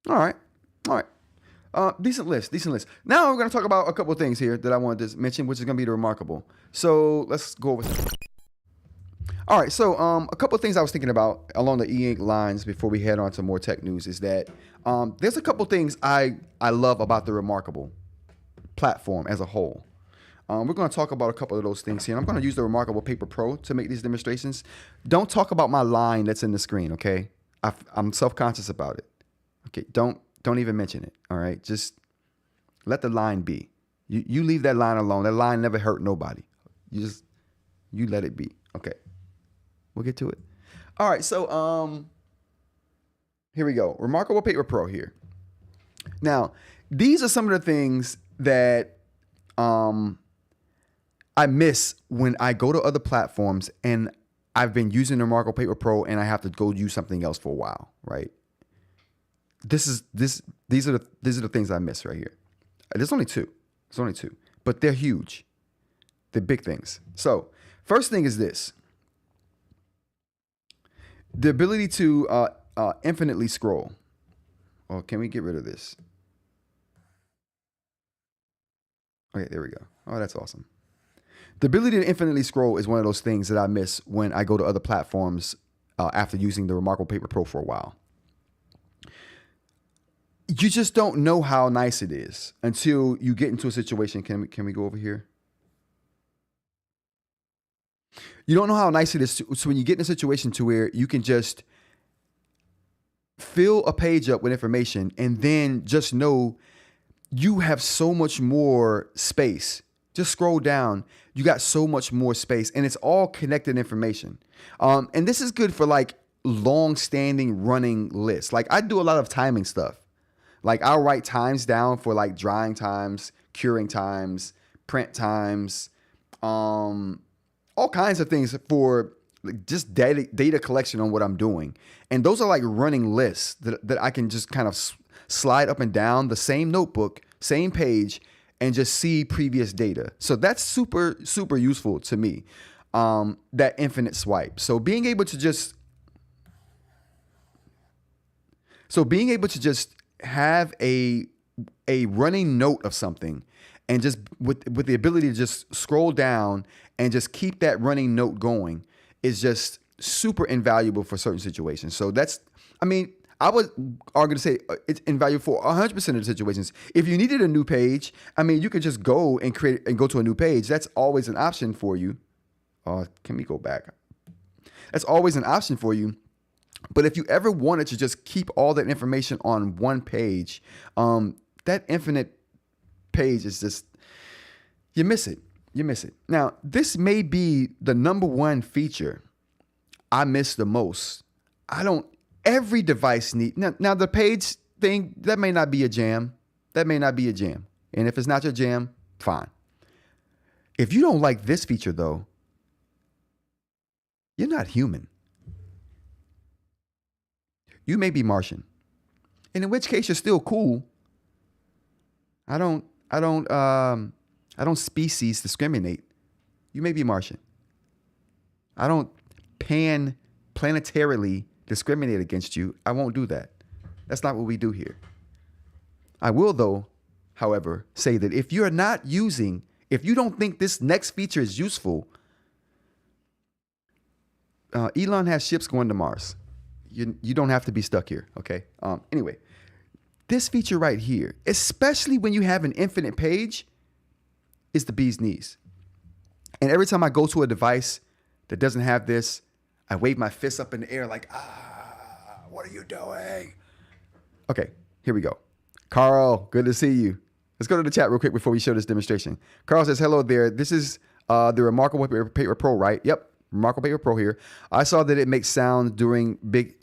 All right. Decent list. Now we're going to talk about a couple of things here that I wanted to mention, which is going to be the remarkable. So let's go over. All right, so a couple of things I was thinking about along the eInk lines before we head on to more tech news is that there's a couple things I love about the Remarkable platform as a whole. We're going to talk about a couple of those things here. And I'm going to use the Remarkable Paper Pro to make these demonstrations. Don't talk about my line that's in the screen, okay? I'm self-conscious about it. Okay, don't even mention it, all right? Just let the line be. You leave that line alone. That line never hurt nobody. You let it be, okay? We'll get to it. All right, so here we go. Remarkable Paper Pro here. Now, these are some of the things that I miss when I go to other platforms and I've been using the Remarkable Paper Pro and I have to go use something else for a while, right? These are the things I miss right here. There's only two, but they're huge. They're big things. So, first thing is this. The ability to infinitely scroll. Oh, can we get rid of this? Okay, there we go. Oh, that's awesome. The ability to infinitely scroll is one of those things that I miss when I go to other platforms after using the Remarkable Paper Pro for a while. You just don't know how nice it is until you get into a situation. Can we go over here? You don't know how nice it is. So when you get in a situation to where you can just fill a page up with information and then just know you have so much more space. Just scroll down. You got so much more space and it's all connected information. And this is good for like long-standing running lists. Like I do a lot of timing stuff. Like I'll write times down for like drying times, curing times, print times, all kinds of things for just data collection on what I'm doing. And those are like running lists that I can just kind of slide up and down the same notebook, same page, and just see previous data. So that's super, super useful to me, that infinite swipe. So being able to just have a running note of something and just with the ability to just scroll down and just keep that running note going is just super invaluable for certain situations. So I would argue to say it's invaluable for 100% of the situations. If you needed a new page, you could just go and create and go to a new page. That's always an option for you. Can we go back? That's always an option for you. But if you ever wanted to just keep all that information on one page, that infinite page is just, you miss it. Now, this may be the number one feature I miss the most. Every device now the page thing, that may not be a jam. And if it's not your jam, fine. If you don't like this feature though, you're not human. You may be Martian. And in which case you're still cool. I don't species discriminate. You may be Martian. I don't planetarily discriminate against you. I won't do that. That's not what we do here. I will, though, however, say that if you don't think this next feature is useful, Elon has ships going to Mars. You don't have to be stuck here, okay? Anyway, this feature right here, especially when you have an infinite page, is the bee's knees. And every time I go to a device that doesn't have this, I wave my fist up in the air like, what are you doing? Okay, here we go. Carl, good to see you. Let's go to the chat real quick before we show this demonstration. Carl says, hello there. This is the Remarkable Paper Pro, right? Yep, Remarkable Paper Pro here. I saw that it makes sounds during big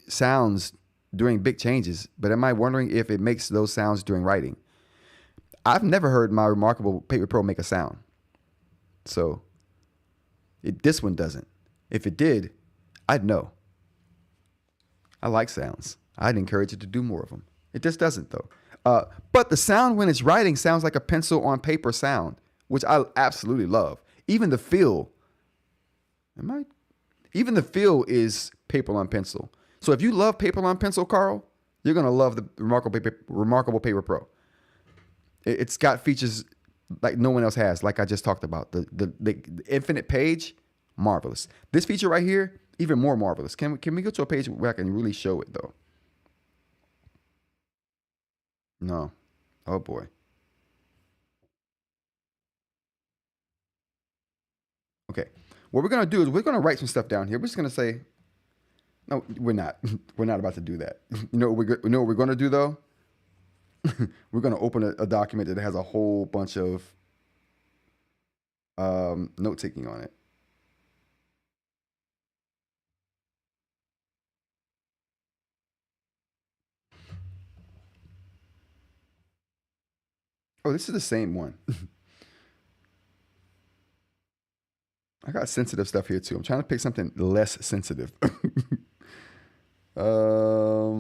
changes, but am I wondering if it makes those sounds during writing? I've never heard my Remarkable Paper Pro make a sound. So this one doesn't. If it did, I'd know. I like sounds. I'd encourage it to do more of them. It just doesn't, though. But the sound when it's writing sounds like a pencil on paper sound, which I absolutely love. Even the feel. Even the feel is paper on pencil. So if you love paper on pencil, Carl, you're gonna love the Remarkable Paper Pro. It's got features like no one else has, like I just talked about. The infinite page, marvelous. This feature right here, even more marvelous. Can we go to a page where I can really show it though? No. Oh boy. Okay. What we're gonna do is we're gonna write some stuff down here. We're just gonna say, no, we're not. We're not about to do that. You know what we're gonna do though? We're gonna open a document that has a whole bunch of note taking on it. Oh, this is the same one. I got sensitive stuff here too. I'm trying to pick something less sensitive. Show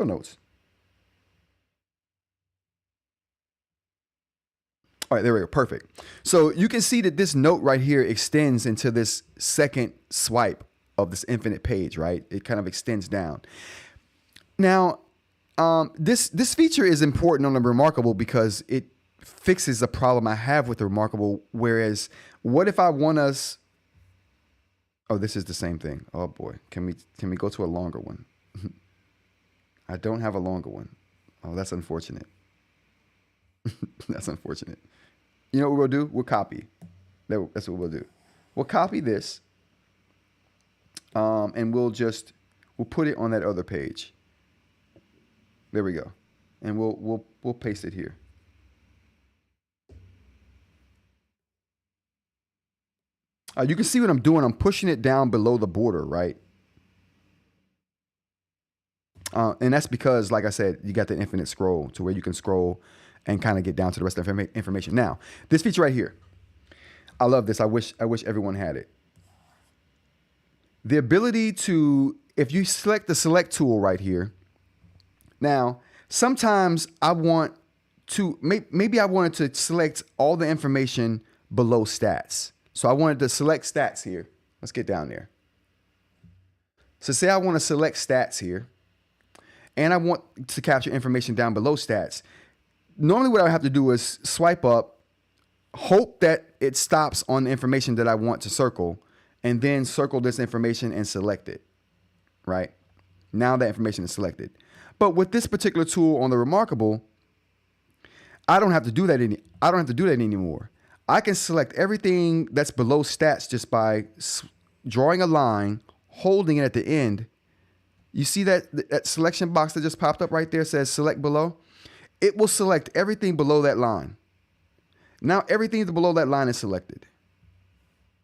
notes. All right, there we go. Perfect. So you can see that this note right here extends into this second swipe of this infinite page, right? It kind of extends down. Now, this feature is important on the Remarkable because it fixes a problem I have with the Remarkable. Whereas, what if I want us? Oh, this is the same thing. Oh boy, can we go to a longer one? I don't have a longer one. Oh, that's unfortunate. That's unfortunate. You know what we'll do? We'll copy. That's what we'll do. We'll copy this, and we'll put it on that other page. There we go, and we'll paste it here. You can see what I'm doing. I'm pushing it down below the border, right? And that's because, like I said, you got the infinite scroll to where you can scroll and kind of get down to the rest of the information. Now, this feature right here, I love this. I wish everyone had it. The ability to, if you select the select tool right here, now, sometimes I want to, maybe I wanted to select all the information below stats. So I wanted to select stats here. Let's get down there. So say I want to select stats here, and I want to capture information down below stats. Normally what I have to do is swipe up, hope that it stops on the information that I want to circle, and then circle this information and select it, right? Now that information is selected. But with this particular tool on the Remarkable, I don't have to do that anymore. I can select everything that's below stats just by drawing a line, holding it at the end. You see that selection box that just popped up right there says select below? It will select everything below that line. Now everything below that line is selected.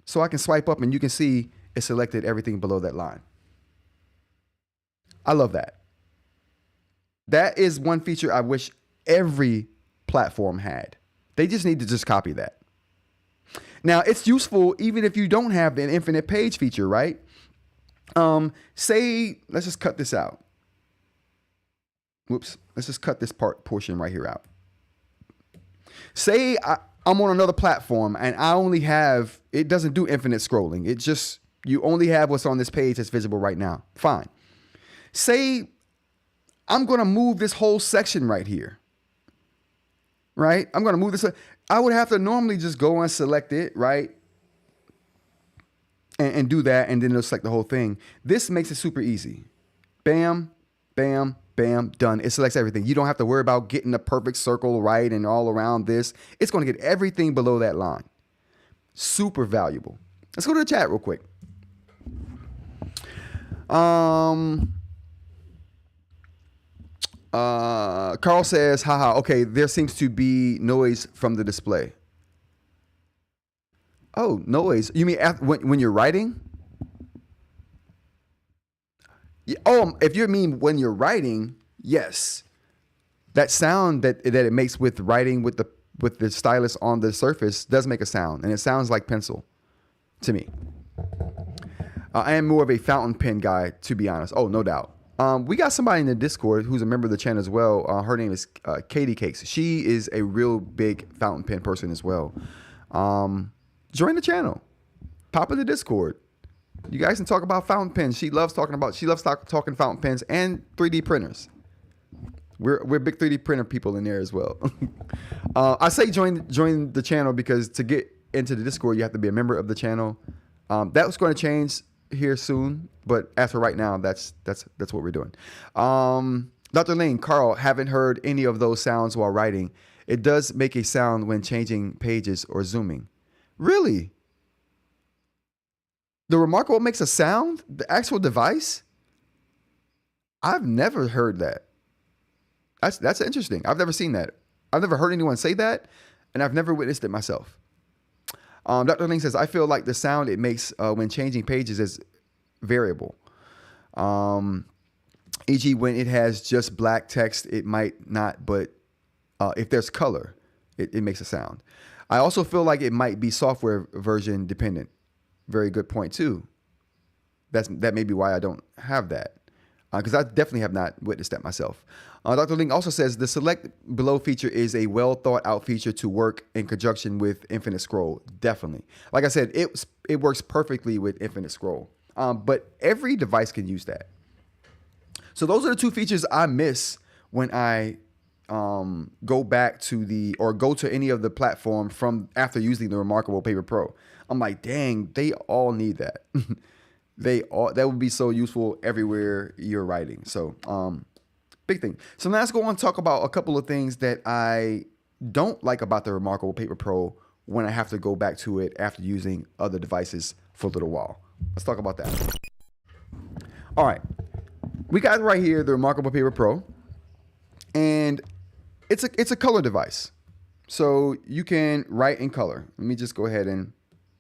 So I can swipe up and you can see it selected everything below that line. I love that. That is one feature I wish every platform had. They just need to just copy that. Now, it's useful even if you don't have an infinite page feature, right? Say, let's just cut this out. Whoops. Let's just cut this portion right here out. Say I'm on another platform and I only have, it doesn't do infinite scrolling. It just, you only have what's on this page that's visible right now. Fine. Say I'm going to move this whole section right here. Right? I'm going to move this. I would have to normally just go and select it, right? And do that, and then it'll select the whole thing. This makes it super easy. Bam, bam, bam, done. It selects everything. You don't have to worry about getting the perfect circle right and all around this. It's going to get everything below that line. Super valuable. Let's go to the chat real quick. Carl says, haha, okay, there seems to be noise from the display. Oh, noise. You mean when you're writing? Yeah, oh, if you mean when you're writing, yes. That sound that it makes with writing with the stylus on the surface does make a sound, and it sounds like pencil to me. I am more of a fountain pen guy, to be honest. Oh, no doubt. We got somebody in the Discord who's a member of the channel as well. Her name is Katie Cakes. She is a real big fountain pen person as well. Join the channel. Pop in the Discord. You guys can talk about fountain pens. She loves talking fountain pens and 3D printers. We're big 3D printer people in there as well. I say join the channel because to get into the Discord, you have to be a member of the channel. That was going to change here soon, but as for right now, that's what we're doing. Dr. Lane, Carl, haven't heard any of those sounds while writing. It does make a sound when changing pages or zooming. Really? The Remarkable makes a sound? The actual device? I've never heard that. That's interesting. I've never seen that. I've never heard anyone say that, and I've never witnessed it myself. Dr. Ling says, I feel like the sound it makes when changing pages is variable. E.g., when it has just black text, it might not, but if there's color, it makes a sound. I also feel like it might be software version dependent. Very good point, too. That may be why I don't have that, because I definitely have not witnessed that myself. Dr. Ling also says the select below feature is a well thought out feature to work in conjunction with infinite scroll. Definitely. Like I said, it works perfectly with infinite scroll, but every device can use that. So those are the two features I miss when I go back to go to any of the platform from after using the Remarkable Paper Pro. I'm like, dang, they all need that. That would be so useful everywhere you're writing. So, big thing. So now let's go on and talk about a couple of things that I don't like about the Remarkable Paper Pro when I have to go back to it after using other devices for a little while. Let's talk about that. All right. We got right here the Remarkable Paper Pro, and it's a color device. So you can write in color. Let me just go ahead and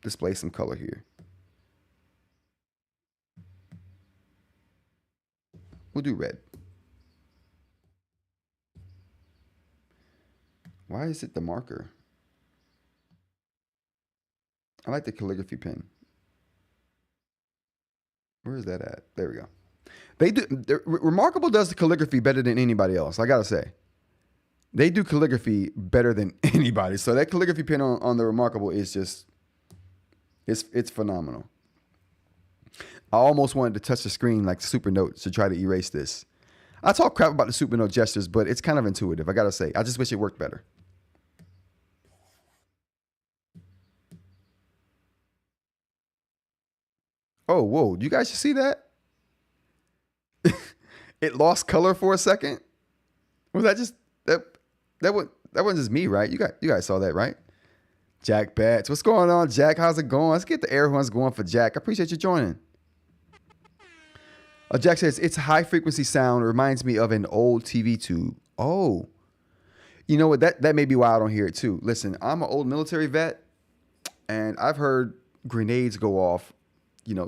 display some color here. We'll do red. Why is it the marker? I like the calligraphy pen. Where is that at? There we go. Remarkable does the calligraphy better than anybody else. I gotta say, they do calligraphy better than anybody. So that calligraphy pen on the Remarkable is just, it's phenomenal. I almost wanted to touch the screen like Supernote to try to erase this. I talk crap about the Supernote gestures, but it's kind of intuitive. I gotta say, I just wish it worked better. Oh, whoa! You guys see that? It lost color for a second. Was that just that wasn't just me, right? You guys saw that, right? Jack Bats, what's going on, Jack? How's it going? Let's get the air horns going for Jack. I appreciate you joining. Jack says, it's high frequency sound. Reminds me of an old TV tube. Oh, you know what? That may be why I don't hear it too. Listen, I'm an old military vet, and I've heard grenades go off,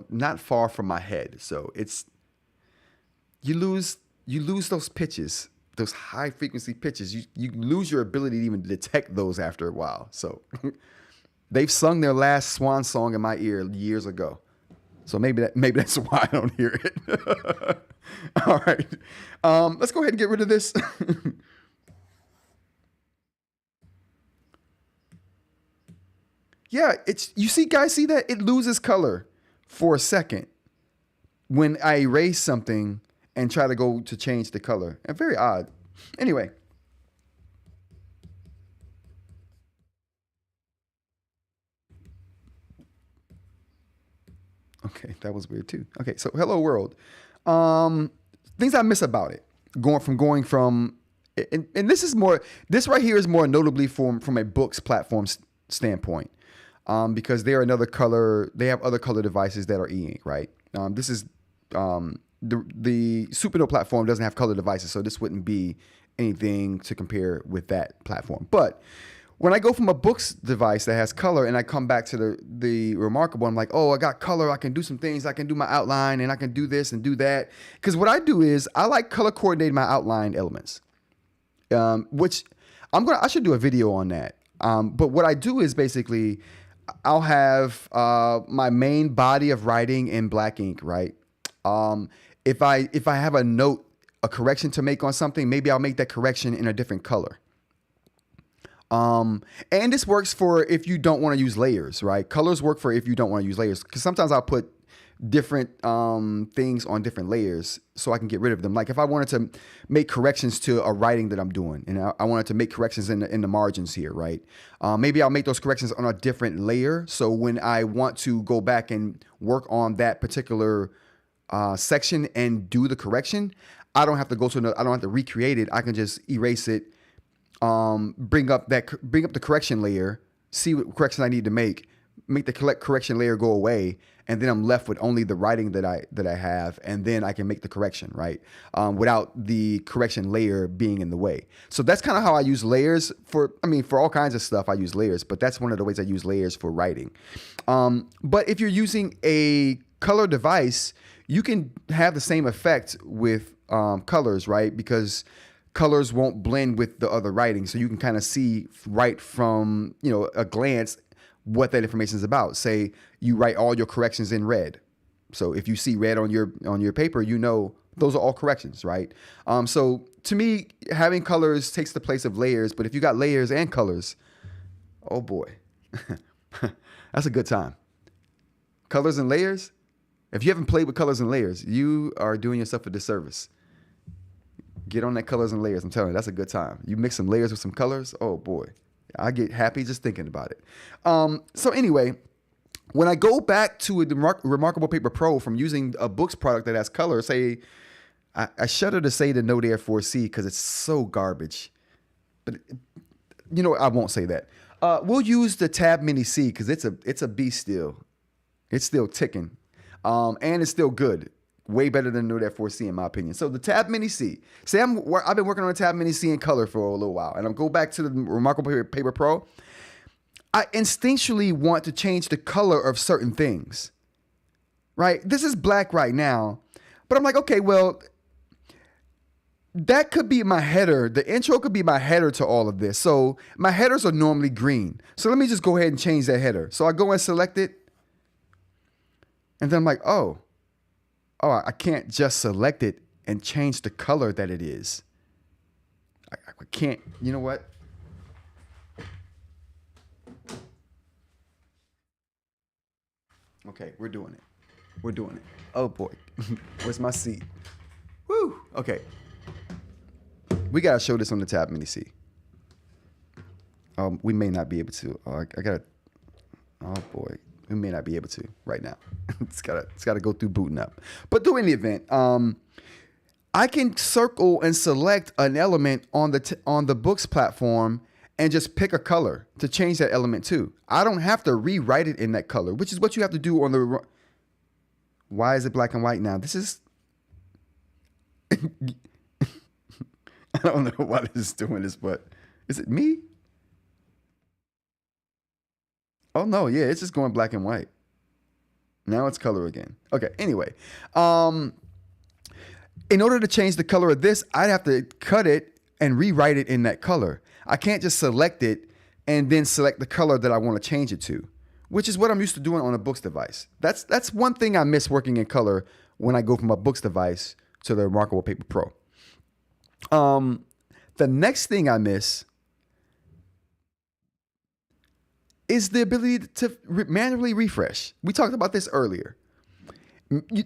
not far from my head. So you lose those pitches, those high frequency pitches. You lose your ability to even detect those after a while. So they've sung their last swan song in my ear years ago. So maybe that's why I don't hear it. All right. Let's go ahead and get rid of this. Yeah, you see, guys, see that? It loses color for a second when I erase something and try to go to change the color. And very odd. Anyway. Okay, that was weird too. Okay, so hello world. Things I miss about it. Going from and this right here is more notably from a Boox platform standpoint. Because they have other color devices that are eInk, right? This is the Supernote platform doesn't have color devices, so this wouldn't be anything to compare with that platform. But when I go from a Boox device that has color and I come back to the Remarkable, I'm like, oh, I got color. I can do some things. I can do my outline and I can do this and do that. Because what I do is I like color coordinating my outline elements, which I should do a video on that. But what I do is basically I'll have my main body of writing in black ink, right? If I have a correction to make on something, maybe I'll make that correction in a different color. And this works for if you don't want to use layers, right? Colors work for if you don't want to use layers, because sometimes I'll put different things on different layers so I can get rid of them. Like if I wanted to make corrections to a writing that I'm doing, and I wanted to make corrections in the margins here, right? Maybe I'll make those corrections on a different layer. So when I want to go back and work on that particular section and do the correction, I don't have to I don't have to recreate it. I can just erase it. Bring up the correction layer, see what corrections I need to make the correction layer go away, and then I'm left with only the writing that I have, and then I can make the correction, right? Without the correction layer being in the way. So that's kind of how I use layers for all kinds of stuff I use layers, but that's one of the ways I use layers for writing. But if you're using a color device, you can have the same effect with colors, right? Because colors won't blend with the other writing. So you can kind of see right from, a glance what that information is about. Say you write all your corrections in red. So if you see red on your paper, those are all corrections, right? So to me, having colors takes the place of layers. But if you got layers and colors, oh boy, that's a good time. Colors and layers. If you haven't played with colors and layers, you are doing yourself a disservice. Get on that colors and layers. I'm telling you, that's a good time. You mix some layers with some colors. Oh boy, I get happy just thinking about it. So anyway, when I go back to the Remarkable Paper Pro from using a Boox product that has color, I shudder to say the Note Air 4C because it's so garbage. But I won't say that. We'll use the Tab Mini C because it's a beast still. It's still ticking, and it's still good. Way better than the Note Air 4C in my opinion. So the Tab Mini C. Say I've been working on a Tab Mini C in color for a little while, and I'll go back to the Remarkable Paper Pro. I instinctually want to change the color of certain things, right? This is black right now, but I'm like, okay, well, that could be my header. The intro could be my header to all of this. So my headers are normally green. So let me just go ahead and change that header. So I go and select it, and then I'm like, oh, I can't just select it and change the color that it is. I can't, you know what? Okay, we're doing it. Oh boy, where's my seat? Woo, okay. We gotta show this on the Tab Mini C. We may not be able to. Oh boy. We may not be able to right now. It's gotta go through booting up. But in the event, I can circle and select an element on the Boox platform and just pick a color to change that element to. I don't have to rewrite it in that color, which is what you have to do on the. Why is it black and white now? This is. I don't know why this is doing this, but is it me? Oh no, yeah, it's just going black and white. Now it's color again. Okay, anyway. In order to change the color of this, I'd have to cut it and rewrite it in that color. I can't just select it and then select the color that I want to change it to, which is what I'm used to doing on a Boox device. That's one thing I miss working in color when I go from a Boox device to the Remarkable Paper Pro. The next thing I miss is the ability to manually refresh. We talked about this earlier.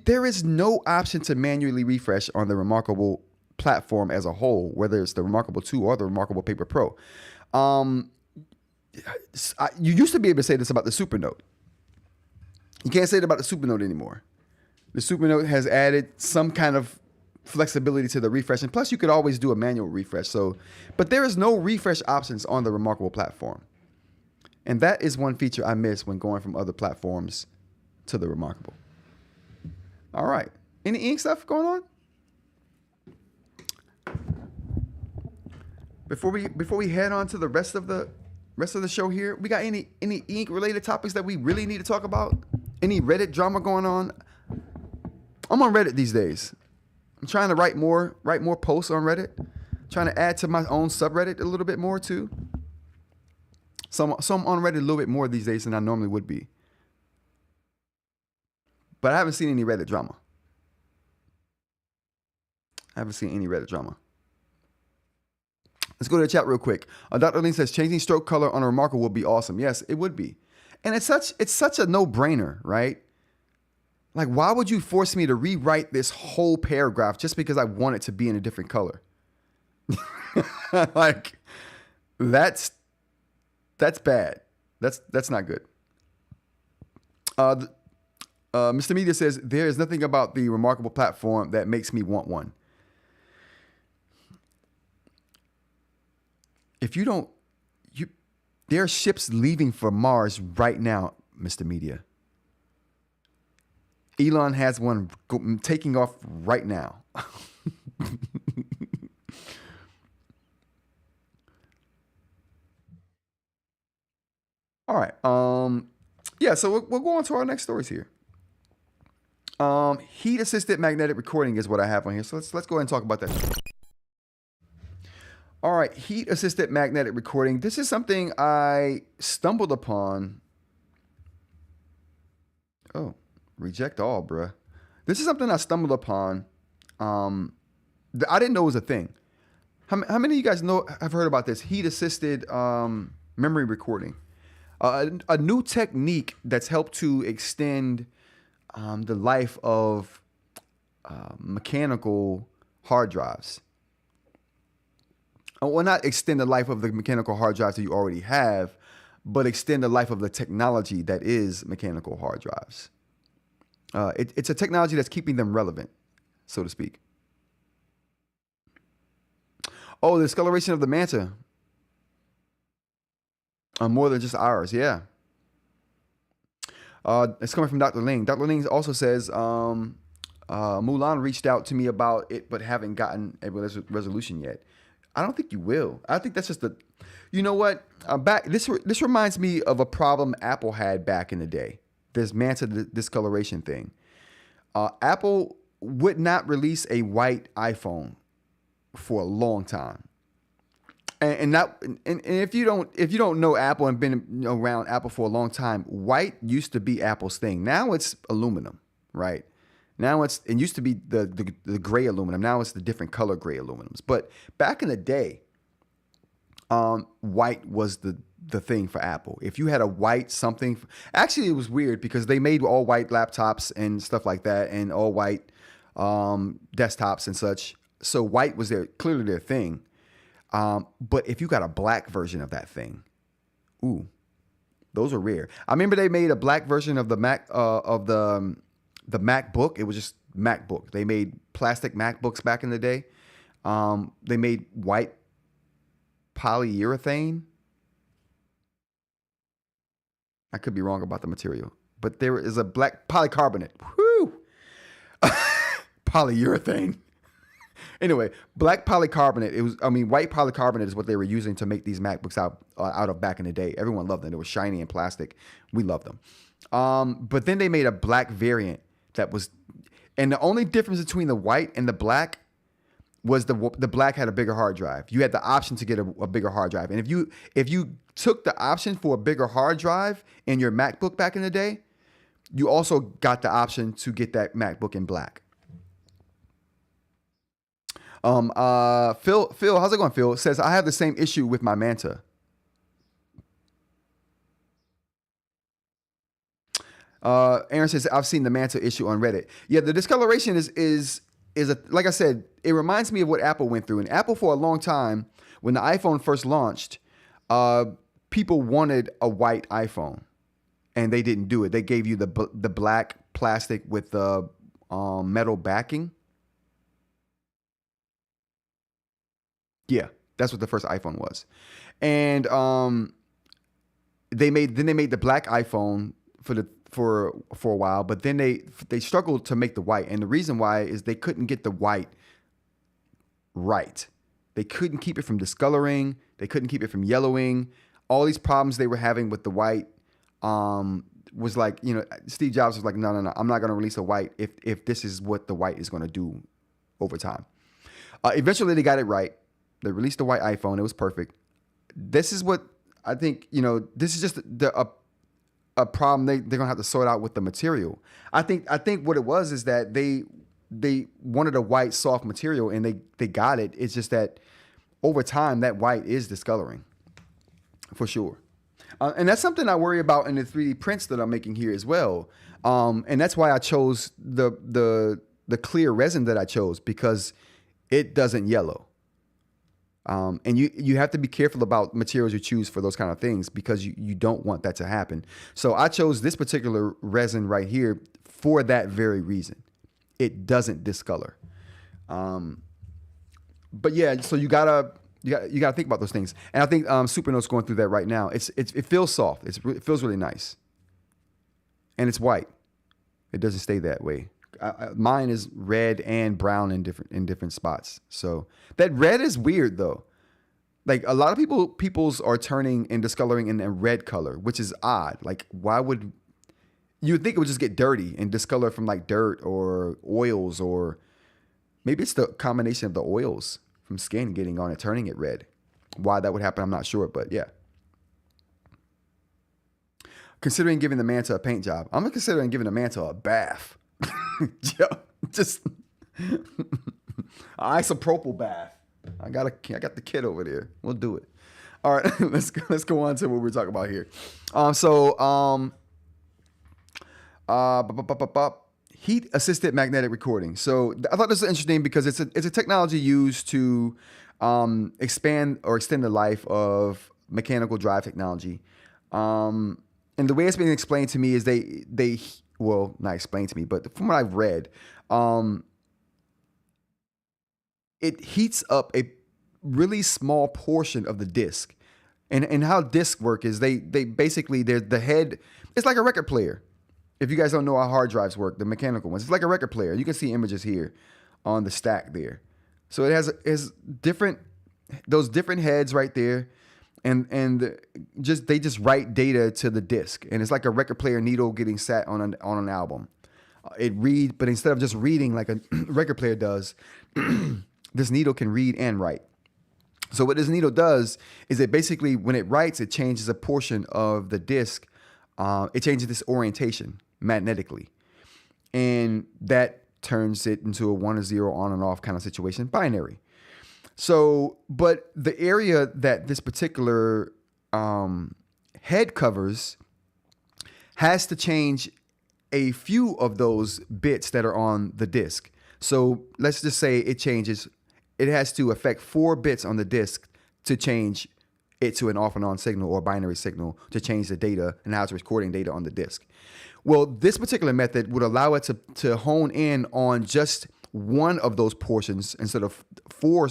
There is no option to manually refresh on the Remarkable platform as a whole, whether it's the Remarkable 2 or the Remarkable Paper Pro. You used to be able to say this about the Supernote. You can't say it about the Supernote anymore. The Supernote has added some kind of flexibility to the refresh, and plus you could always do a manual refresh. But there is no refresh options on the Remarkable platform. And that is one feature I miss when going from other platforms to the Remarkable. All right. Any ink stuff going on? Before we head on to the rest of the show here, we got any ink related topics that we really need to talk about? Any Reddit drama going on? I'm on Reddit these days. I'm trying to write more posts on Reddit. Trying to add to my own subreddit a little bit more too. So I'm on Reddit a little bit more these days than I normally would be. But I haven't seen any Reddit drama. Let's go to the chat real quick. Dr. Link says changing stroke color on a Remarkable would be awesome. Yes, it would be. And it's such a no-brainer, right? Like, why would you force me to rewrite this whole paragraph just because I want it to be in a different color? Like, that's bad. That's not good. Mr. Media says there is nothing about the Remarkable platform that makes me want one. If you don't, there are ships leaving for Mars right now, Mr. Media. Elon has one taking off right now. All right. Yeah, so we'll go on to our next stories here. Heat assisted magnetic recording is what I have on here. So let's go ahead and talk about that. All right, heat assisted magnetic recording. This is something I stumbled upon. Oh, reject all, bruh. This is something I stumbled upon. I didn't know it was a thing. How many of you guys have heard about this heat assisted memory recording? A new technique that's helped to extend the life of mechanical hard drives. Well, not extend the life of the mechanical hard drives that you already have, but extend the life of the technology that is mechanical hard drives. It's a technology that's keeping them relevant, so to speak. Oh, the discoloration of the Manta. More than just ours, yeah. It's coming from Dr. Ling. Dr. Ling also says, Mulan reached out to me about it, but haven't gotten a resolution yet. I don't think you will. I think that's just you know what? This reminds me of a problem Apple had back in the day. This Manta discoloration thing. Apple would not release a white iPhone for a long time. And if you don't know Apple and been around Apple for a long time, white used to be Apple's thing. Now it's aluminum, right? Now it used to be the gray aluminum. Now it's the different color gray aluminums. But back in the day, white was the thing for Apple. If you had a white something, actually it was weird because they made all white laptops and stuff like that, and all white desktops and such. So white was clearly their thing. But if you got a black version of that thing, ooh, those are rare. I remember they made a black version of the Mac the MacBook. It was just MacBook. They made plastic MacBooks back in the day. They made white polyurethane. I could be wrong about the material, but there is a black polycarbonate. Whoo! Polyurethane. Anyway, black polycarbonate. White polycarbonate is what they were using to make these MacBooks out of back in the day. Everyone loved them. They were shiny and plastic. We loved them. But then they made a black variant that was, and the only difference between the white and the black was the black had a bigger hard drive. You had the option to get a bigger hard drive. And if you took the option for a bigger hard drive in your MacBook back in the day, you also got the option to get that MacBook in black. Phil, how's it going, Phil? Says, I have the same issue with my Manta. Aaron says, I've seen the Manta issue on Reddit. Yeah, the discoloration is like I said, it reminds me of what Apple went through. And Apple, for a long time, when the iPhone first launched, people wanted a white iPhone, and they didn't do it. They gave you the black plastic with the metal backing. Yeah, that's what the first iPhone was. And they made the black iPhone for a while, but then they struggled to make the white. And the reason why is they couldn't get the white right. They couldn't keep it from discoloring. They couldn't keep it from yellowing. All these problems they were having with the white was like, Steve Jobs was like, no, I'm not going to release a white if this is what the white is going to do over time. Eventually they got it right. They released the white iPhone. It was perfect. This is what I think, this is just a problem they're going to have to sort out with the material. I think what it was is that they wanted a white soft material, and they got it. It's just that over time that white is discoloring for sure. And that's something I worry about in the 3D prints that I'm making here as well. And that's why I chose the clear resin that I chose, because it doesn't yellow. And you have to be careful about materials you choose for those kind of things, because you don't want that to happen. So I chose this particular resin right here for that very reason. It doesn't discolor. But yeah, so you gotta think about those things. And I think Supernote's going through that right now. It feels soft. It feels really nice. And it's white. It doesn't stay that way. Mine is red and brown in different spots. So that red is weird though. Like a lot of people's are turning and discoloring in a red color, which is odd. Like why would you would think it would just get dirty and discolor from like dirt or oils, or maybe it's the combination of the oils from skin getting on it, turning it red. Why that would happen, I'm not sure, but yeah. Considering giving the Manta a paint job. I'm considering giving the Manta a bath. Just an isopropyl bath. I got the kit over there. We'll do it. All right, let's go on to what we're talking about here. Heat assisted magnetic recording. So I thought this was interesting because it's a technology used to expand or extend the life of mechanical drive technology. And the way it's been explained to me is well, not explained to me, but from what I've read, it heats up a really small portion of the disk. And how discs work is they basically, the head, it's like a record player. If you guys don't know how hard drives work, the mechanical ones, it's like a record player. You can see images here on the stack there. So it has those different heads right there. And they just write data to the disk, and it's like a record player needle getting sat on an album. But instead of just reading like a record player does, this needle can read and write. So what this needle does is it basically, when it writes, it changes a portion of the disk. It changes this orientation magnetically, and that turns it into a 1 or 0 on and off kind of situation, binary. So, but the area that this particular head covers has to change a few of those bits that are on the disk. So let's just say it has to affect 4 bits on the disk to change it to an off and on signal or binary signal to change the data and how it's recording data on the disk. Well, this particular method would allow it to hone in on just one of those portions instead of four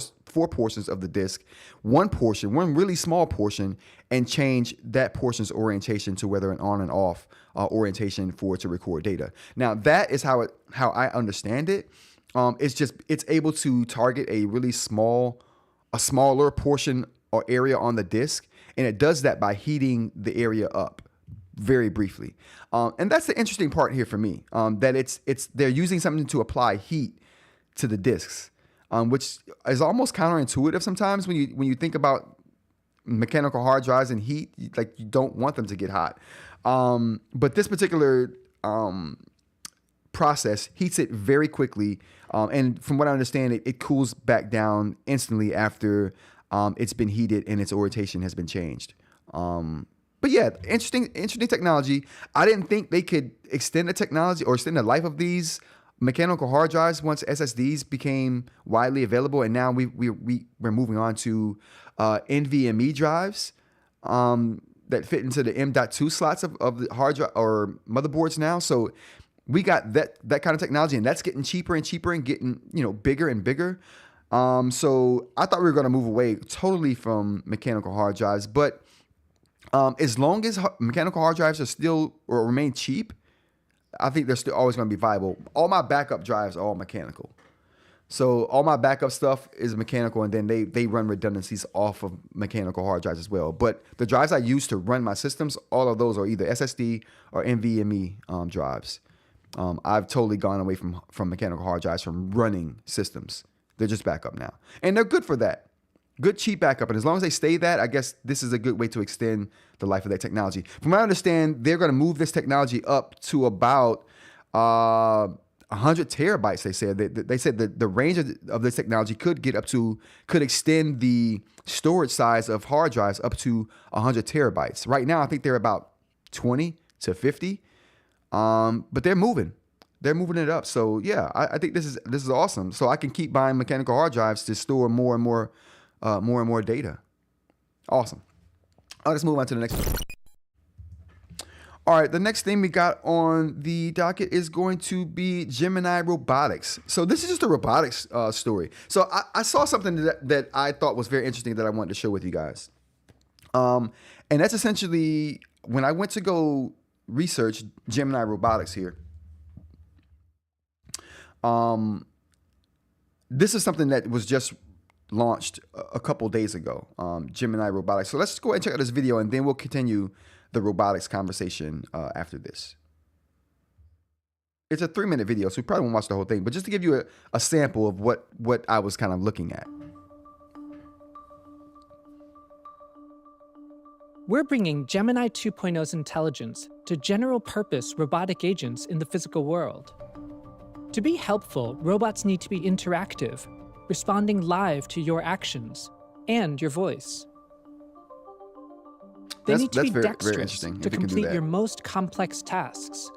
portions of the disk, one really small portion, and change that portion's orientation to whether an on and off orientation for it to record data. Now, that is how I understand it. It's able to target a smaller portion or area on the disk, and it does that by heating the area up very briefly. And that's the interesting part here for me, that they're using something to apply heat to the disks, which is almost counterintuitive sometimes when you think about mechanical hard drives and heat. Like, you don't want them to get hot, but this particular process heats it very quickly, and from what I understand, it cools back down instantly after it's been heated and its orientation has been changed. But But yeah, interesting technology. I didn't think they could extend the technology or extend the life of these mechanical hard drives once SSDs became widely available, and now we're moving on to NVMe drives that fit into the M.2 slots of the hard drive or motherboards now. So we got that kind of technology, and that's getting cheaper and cheaper and getting bigger and bigger. So I thought we were going to move away totally from mechanical hard drives, but as long as mechanical hard drives are still or remain cheap, I think they're still always going to be viable. All my backup drives are all mechanical. So all my backup stuff is mechanical, and then they run redundancies off of mechanical hard drives as well. But the drives I use to run my systems, all of those are either SSD or NVMe drives. I've totally gone away from mechanical hard drives from running systems. They're just backup now. And they're good for that. Good, cheap backup. And as long as they stay that, I guess this is a good way to extend the life of that technology. From what I understand, they're going to move this technology up to about 100 terabytes, they said. They said that the range of this technology could extend the storage size of hard drives up to 100 terabytes. Right now, I think they're about 20 to 50. But they're moving. They're moving it up. So yeah, I think this is awesome. So I can keep buying mechanical hard drives to store more and more data. Awesome. Let's move on to the next one. All right, the next thing we got on the docket is going to be Gemini Robotics. So this is just a robotics story. So I saw something that I thought was very interesting that I wanted to share with you guys. And that's essentially when I went to go research Gemini Robotics here. This is something that was just launched a couple days ago, Gemini Robotics. So let's go ahead and check out this video, and then we'll continue the robotics conversation after this. It's a 3-minute video, so we probably won't watch the whole thing, but just to give you a sample of what I was kind of looking at. We're bringing Gemini 2.0's intelligence to general-purpose robotic agents in the physical world. To be helpful, robots need to be interactive, responding live to your actions and your voice. They need to be dexterous to complete your most complex tasks.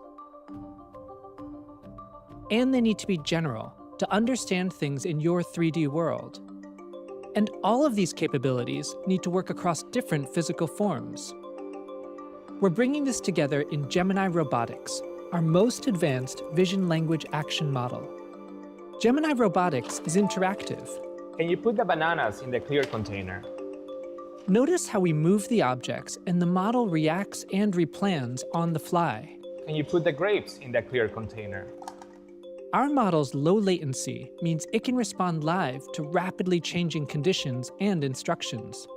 And they need to be general to understand things in your 3D world. And all of these capabilities need to work across different physical forms. We're bringing this together in Gemini Robotics, our most advanced vision language action model. Gemini Robotics is interactive. Can you put the bananas in the clear container? Notice how we move the objects and the model reacts and replans on the fly. Can you put the grapes in the clear container? Our model's low latency means it can respond live to rapidly changing conditions and instructions.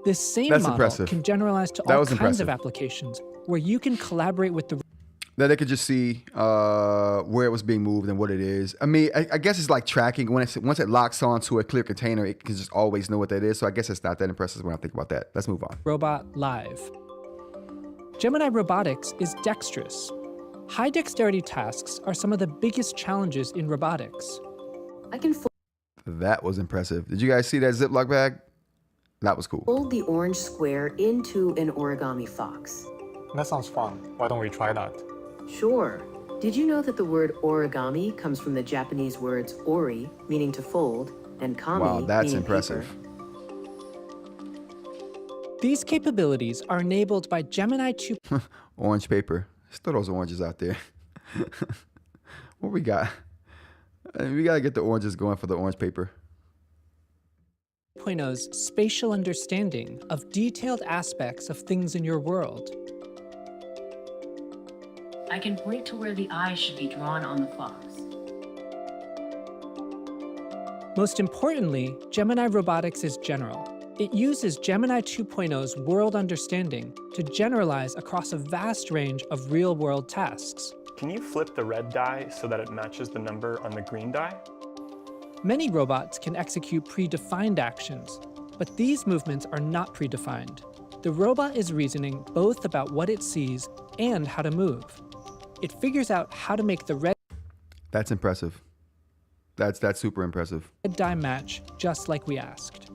This same model can generalize to all kinds of applications where you can collaborate with the... That they could just see where it was being moved and what it is. I mean, I guess it's like tracking. Once it locks onto a clear container, it can just always know what that is. So I guess it's not that impressive when I think about that. Let's move on. Robot live. Gemini Robotics is dexterous. High dexterity tasks are some of the biggest challenges in robotics. That was impressive. Did you guys see that Ziploc bag? That was cool. Fold the orange square into an origami fox. That sounds fun. Why don't we try that? Sure. Did you know that the word origami comes from the Japanese words ori, meaning to fold, and kami, wow, that's meaning impressive. Paper? These capabilities are enabled by Gemini 2. Orange paper. There's still those oranges out there. What we got? We got to get the oranges going for the orange paper. 2.0's spatial understanding of detailed aspects of things in your world. I can point to where the eye should be drawn on the fox. Most importantly, Gemini Robotics is general. It uses Gemini 2.0's world understanding to generalize across a vast range of real-world tasks. Can you flip the red die so that it matches the number on the green die? Many robots can execute predefined actions, but these movements are not predefined. The robot is reasoning both about what it sees and how to move. It figures out how to make the red... That's impressive. That's super impressive. Die match just like we asked.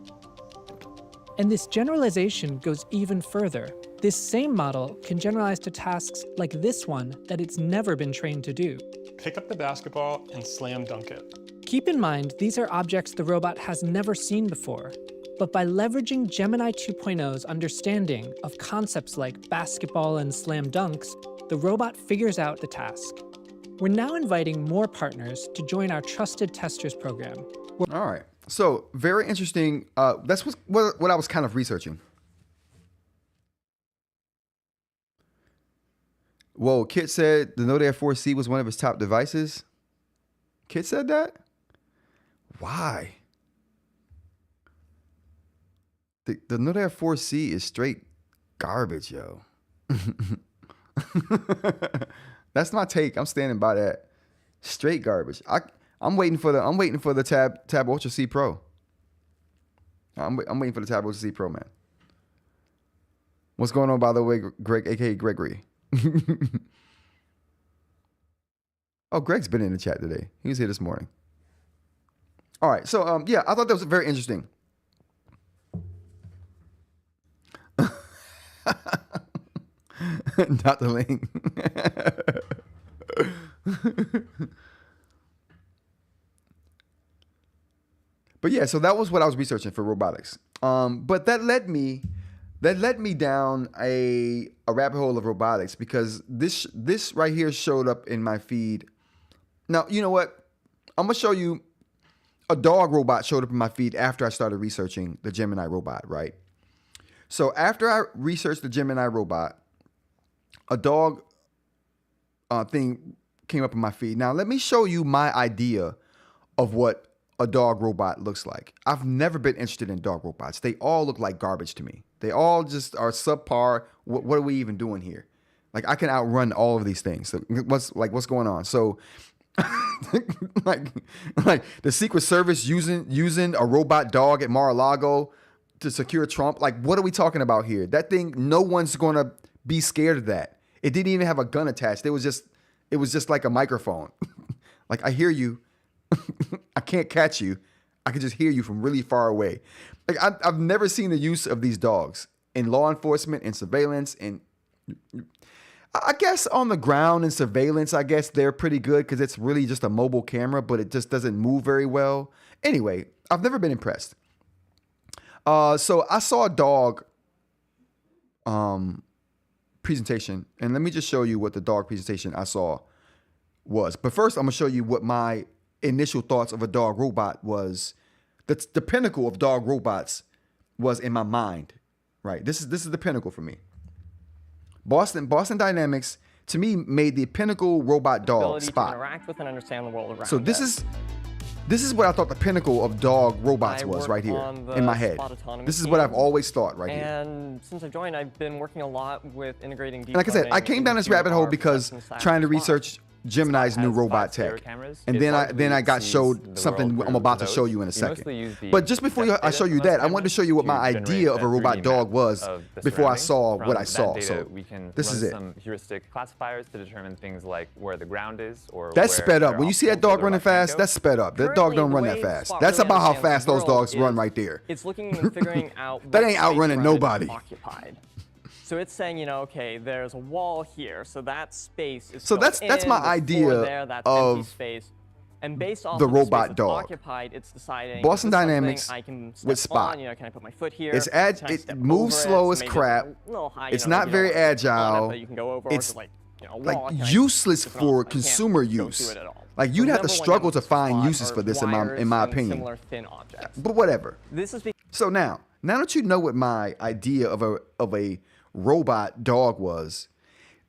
And this generalization goes even further. This same model can generalize to tasks like this one that it's never been trained to do. Pick up the basketball and slam dunk it. Keep in mind, these are objects the robot has never seen before. But by leveraging Gemini 2.0's understanding of concepts like basketball and slam dunks, the robot figures out the task. We're now inviting more partners to join our Trusted Testers program. All right. So very interesting. That's what I was kind of researching. Whoa, Kit said the Note Air 4C was one of his top devices. Kit said that? Why? The Note Air 4C is straight garbage, yo. That's my take. I'm standing by that. Straight garbage. I'm waiting for the Tab Ultra C Pro. I'm waiting for the Tab Ultra C Pro, man. What's going on, by the way, Greg, aka Gregory? Oh, Greg's been in the chat today. He was here this morning. All right, so yeah, I thought that was very interesting. Dr. Ling. But yeah, so that was what I was researching for robotics. But that led me down a rabbit hole of robotics because this right here showed up in my feed. Now, you know what? I'm gonna show you a dog robot showed up in my feed after I started researching the Gemini robot, right? So after I researched the Gemini robot, a dog thing came up in my feed. Now, let me show you my idea of what a dog robot looks like. I've never been interested in dog robots. They all look like garbage to me. They all just are subpar. What are we even doing here? Like, I can outrun all of these things. So what's going on? So like the Secret Service using a robot dog at Mar-a-Lago to secure Trump. Like, what are we talking about here? That thing, no one's gonna be scared of that. It didn't even have a gun attached. It was just like a microphone. Like, I hear you. I can't catch you. I can just hear you from really far away. Like, I've never seen the use of these dogs in law enforcement and surveillance. And I guess on the ground and surveillance, I guess they're pretty good because it's really just a mobile camera, but it just doesn't move very well. Anyway, I've never been impressed. So I saw a dog presentation, and let me just show you what the dog presentation I saw was. But first, I'm gonna show you what my initial thoughts of a dog robot was. That's the pinnacle of dog robots was in my mind. Right. This is the pinnacle for me. Boston Dynamics to me made the pinnacle robot dog Spot. To interact with and understand the world around so this is what I thought the pinnacle of dog robots was right here in my head. This is what I've always thought right here. And since I've joined, I've been working a lot with integrating deep learning. Like I said, I came down this rabbit hole because trying to research Gemini's new robot tech, and then I got showed something I'm about to show you in a second. But just before I show you that, I wanted to show you what my idea of a robot dog was before I saw what I saw. So this is it. Some heuristic classifiers to determine things like where the ground is, or that's sped up. When you see that dog running fast, that's sped up. That dog don't run that fast. That's about how fast those dogs run right there. It's looking and figuring out that ain't outrunning nobody. Occupied. So it's saying, you know, okay, there's a wall here, so that space is so that's my idea there, that's of space. And based off the of robot the dog. Occupied, it's deciding Boston Dynamics I can with Spot. On, you know, can I put my foot here? It moves slow as crap. It's not very agile. It's like useless for consumer use. Like, you'd have to struggle to find uses for this in my opinion. But whatever. So now that you know what my idea of a robot dog was,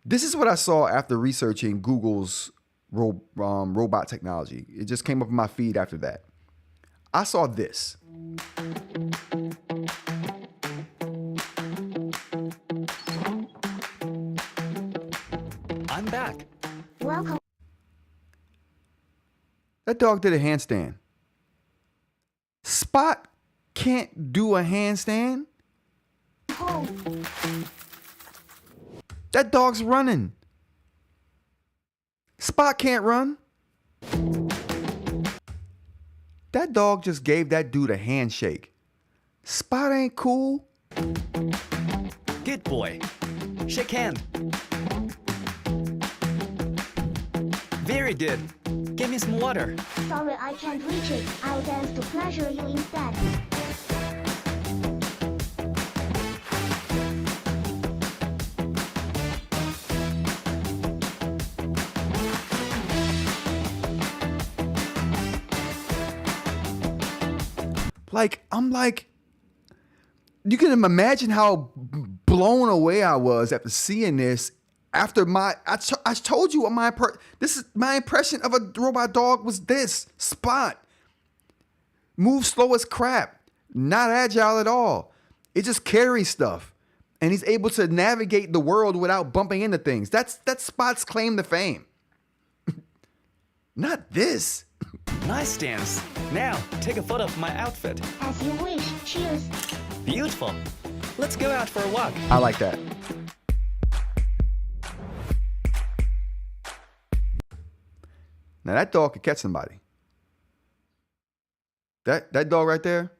this is what I saw after researching Google's robot technology. It just came up in my feed after that. I saw this. I'm back. Welcome. That dog did a handstand. Spot can't do a handstand. That dog's running. Spot can't run. That dog just gave that dude a handshake. Spot ain't cool. Good boy. Shake hand. Very good. Give me some water. Sorry, I can't reach it. I'll dance to pleasure you instead. I'm like, you can imagine how blown away I was after seeing this. After I told you what my impression of a robot dog was this. Spot. Moves slow as crap. Not agile at all. It just carries stuff. And he's able to navigate the world without bumping into things. That's Spot's claim to fame. Not this. Nice dance. Now, take a photo of my outfit. As you wish. Cheers. Beautiful. Let's go out for a walk. I like that. Now that dog could catch somebody. That dog right there,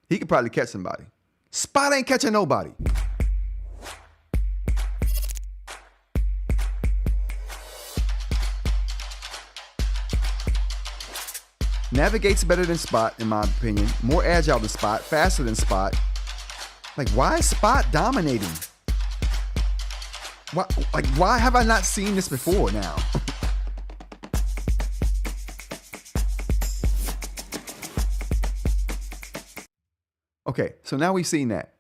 he could probably catch somebody. Spot ain't catching nobody. Navigates better than Spot, in my opinion. More agile than Spot, faster than Spot. Like, why is Spot dominating? Why have I not seen this before now? Okay, so now we've seen that.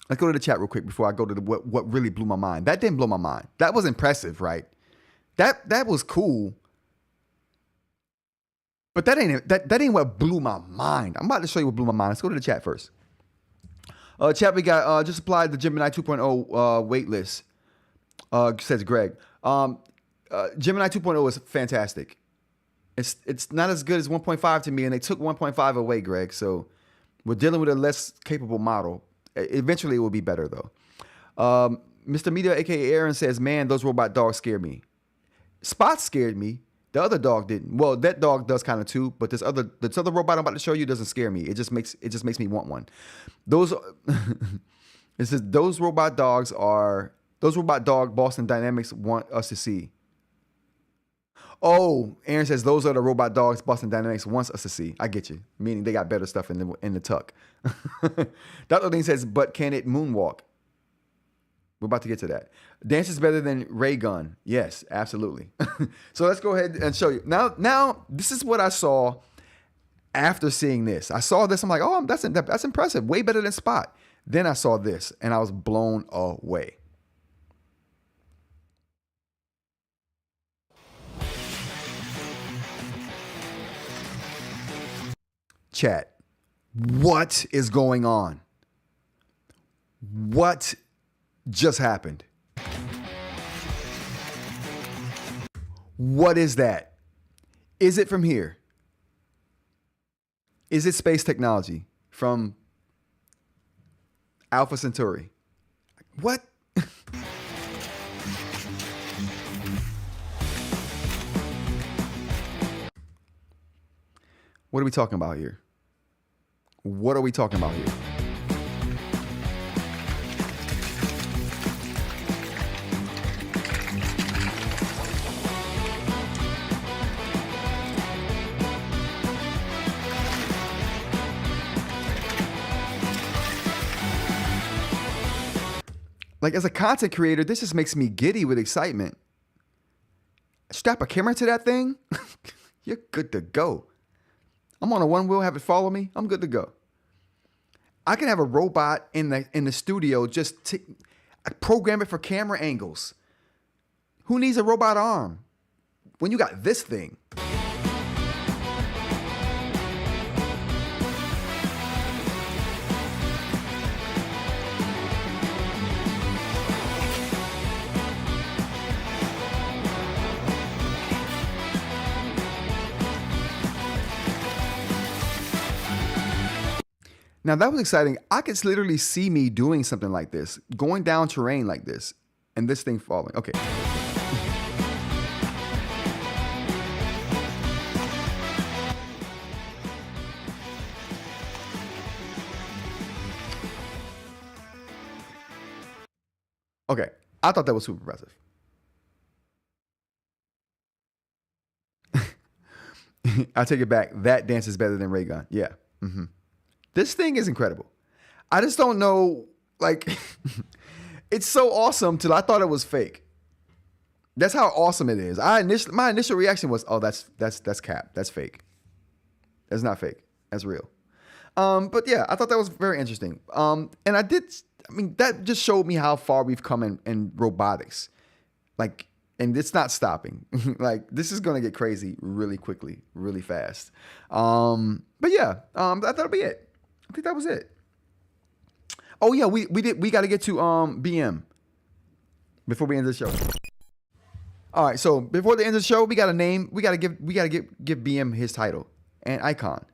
Let's go to the chat real quick before I go to what really blew my mind. That didn't blow my mind. That was impressive, right? That was cool. But that ain't what blew my mind. I'm about to show you what blew my mind. Let's go to the chat first. Chat, we got just applied the Gemini 2.0 wait list, says Greg. Gemini 2.0 is fantastic. It's not as good as 1.5 to me, and they took 1.5 away, Greg. So we're dealing with a less capable model. Eventually, it will be better, though. Mr. Media, a.k.a. Aaron, says, man, those robot dogs scare me. Spot scared me. The other dog didn't. Well, that dog does kind of too, but this other robot I'm about to show you doesn't scare me. It just makes me want one. It says those robot dog Boston Dynamics want us to see. Oh, Aaron says those are the robot dogs Boston Dynamics wants us to see. I get you. Meaning they got better stuff in the tuck. Dr. Dean says, but can it moonwalk? We're about to get to that. Dance is better than ray gun. Yes, absolutely. So let's go ahead and show you. Now, this is what I saw after seeing this. I saw this. I'm like, oh, that's impressive. Way better than Spot. Then I saw this, and I was blown away. Chat, what is going on? What just happened? What is that? Is it from here? Is it space technology from Alpha Centauri? What? What are we talking about here? What are we talking about here? Like, as a content creator, this just makes me giddy with excitement. Strap a camera to that thing, you're good to go. I'm on a one wheel, have it follow me, I'm good to go. I can have a robot in the studio, just program it for camera angles. Who needs a robot arm when you got this thing? Now that was exciting. I could literally see me doing something like this, going down terrain like this, and this thing falling. Okay. Okay, I thought that was super impressive. I take it back. That dance is better than ray gun. Yeah. Mm-hmm. This thing is incredible. I just don't know, like, it's so awesome till I thought it was fake. That's how awesome it is. My initial reaction was, oh, that's cap. That's fake. That's not fake. That's real. But yeah, I thought that was very interesting. And that just showed me how far we've come in robotics. Like, and it's not stopping. Like, this is gonna get crazy really quickly, really fast. But yeah, that'll be it. I think that was it. Oh yeah, we got to get to BM before we end the show. All right, so before the end of the show, we got a name. We got to give BM his title and icon.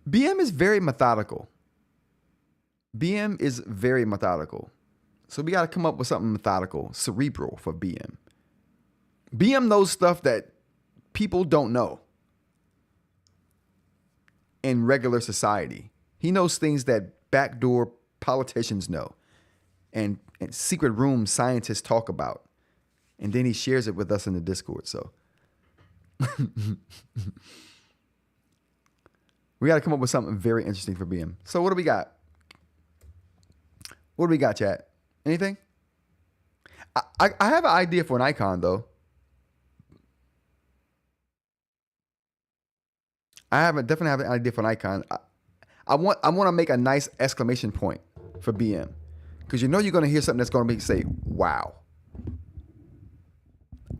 BM is very methodical. BM is very methodical. So we got to come up with something methodical, cerebral for BM. BM knows stuff that people don't know in regular society. He knows things that backdoor politicians know and secret room scientists talk about. And then he shares it with us in the Discord. So we got to come up with something very interesting for BM. So what do we got? What do we got, chat? Anything? I have an idea for an icon, though. Definitely have an idea for an icon. I want to make a nice exclamation point for BM, because you're going to hear something that's going to make you say, "Wow,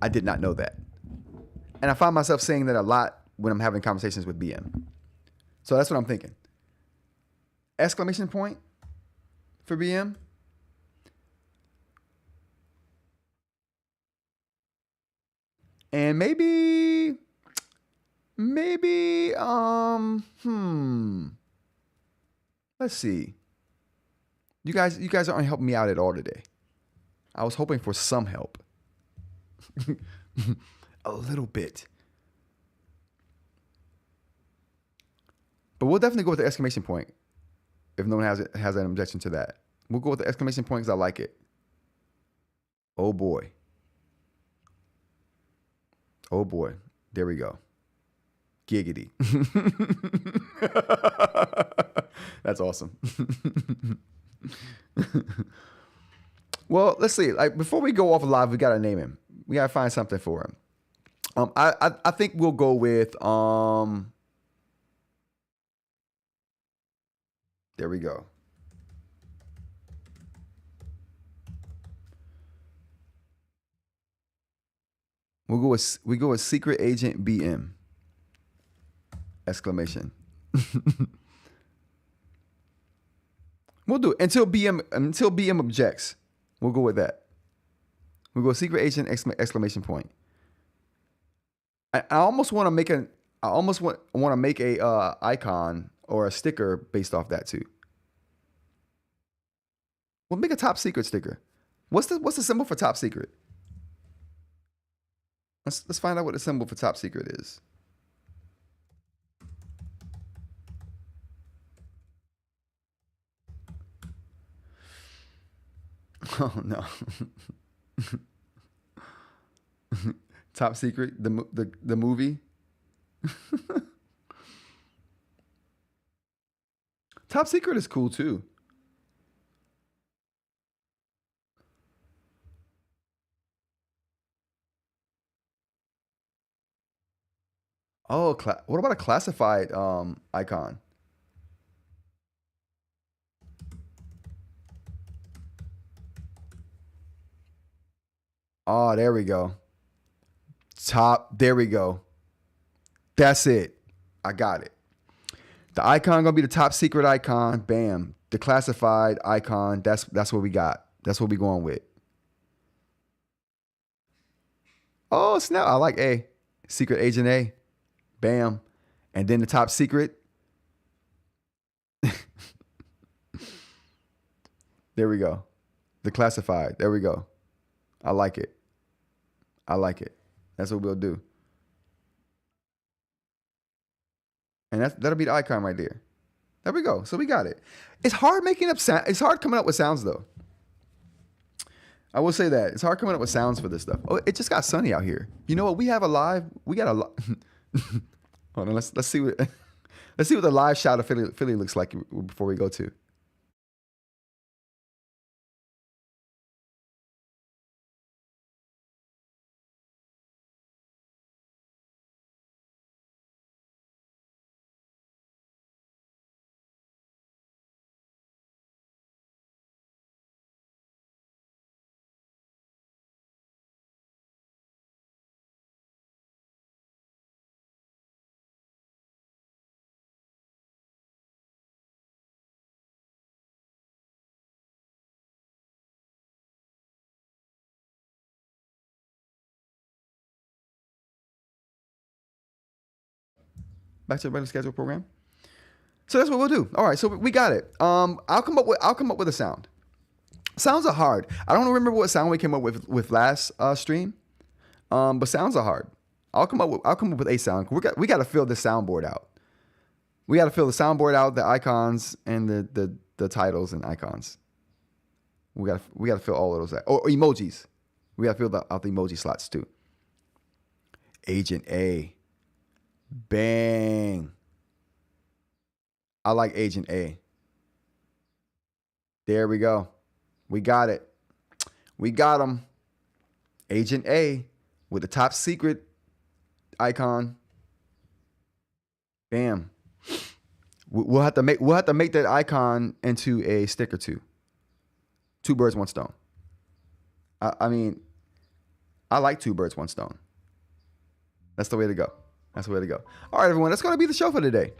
I did not know that." And I find myself saying that a lot when I'm having conversations with BM. So that's what I'm thinking. Exclamation point for BM. And maybe, let's see. You guys aren't helping me out at all today. I was hoping for some help. A little bit. But we'll definitely go with the exclamation point if no one has an objection to that. We'll go with the exclamation point because I like it. Oh boy. Oh boy. There we go. Giggity. That's awesome. Well, let's see. Like, before we go off live, we gotta name him. We gotta find something for him. I think we'll go with there we go. We go with Secret Agent BM. Exclamation. We'll do it until BM objects. We'll go with that. We'll go Secret Agent exclamation point. I almost want to make a icon or a sticker based off that too. We'll make a top secret sticker. What's the symbol for top secret? Let's find out what the symbol for top secret is. Oh no. Top Secret, the movie. Top Secret is cool too. Oh, what about a classified icon? Oh, there we go. There we go. That's it. I got it. The icon gonna be the top secret icon. Bam. The classified icon. That's what we got. That's what we going with. Oh snap! I like A. Secret Agent A. Bam. And then the top secret. There we go. The classified. There we go. I like it. I like it. That's what we'll do. And that'll be the icon right there. There we go. So we got it. It's hard making up sound. It's hard coming up with sounds though. I will say that. It's hard coming up with sounds for this stuff. Oh, it just got sunny out here. You know what? We got a hold on, let's see what let's see what the live shot of Philly looks like before we go to. Back to the regular schedule program. So that's what we'll do. All right, so we got it. I'll come up with a sound. Sounds are hard. I don't remember what sound we came up with last stream, but sounds are hard. I'll come up with a sound. We got to fill this soundboard out. We got to fill the soundboard out, the icons and the titles and icons. We got to fill all of those out. Or emojis. We got to fill out the emoji slots too. Agent A. Bang. I like Agent A. There we go. We got it. We got him. Agent A with the top secret icon. Bam. We'll have to make that icon into a sticker too. Two birds, one stone. I mean, I like two birds, one stone. That's the way to go. That's the way to go. All right, everyone. That's going to be the show for today.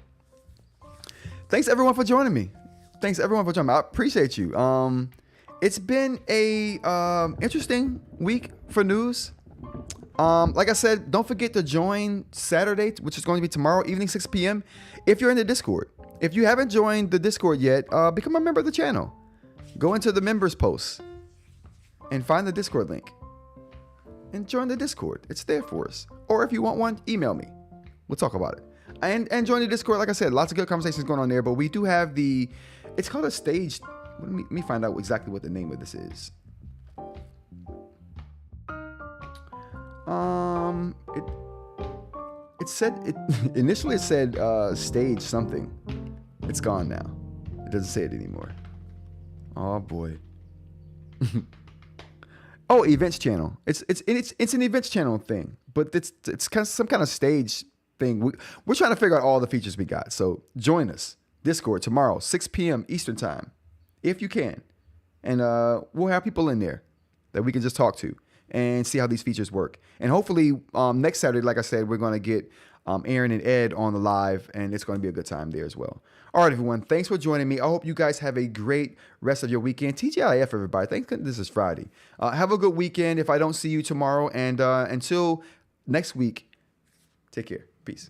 Thanks, everyone, for joining me. I appreciate you. It's been a interesting week for news. Like I said, don't forget to join Saturday, which is going to be tomorrow evening, 6 p.m. if you're in the Discord. If you haven't joined the Discord yet, become a member of the channel. Go into the members post and find the Discord link. And join the Discord. It's there for us. Or if you want one, email me. We'll talk about it. And join the Discord. Like I said, lots of good conversations going on there. But we do have it's called a stage. Let me find out exactly what the name of this is. Initially it said stage something. It's gone now. It doesn't say it anymore. Oh boy. Oh, events channel. It's an events channel thing, but it's kind of some kind of stage thing. We're trying to figure out all the features we got. So join us Discord tomorrow, 6 p.m. Eastern time, if you can, and we'll have people in there that we can just talk to and see how these features work. And hopefully next Saturday, like I said, we're going to get Aaron and Ed on the live, and it's going to be a good time there as well. All right, everyone. Thanks for joining me. I hope you guys have a great rest of your weekend. TGIF, everybody. Thank goodness this is Friday. Have a good weekend if I don't see you tomorrow. And until next week, take care. Peace.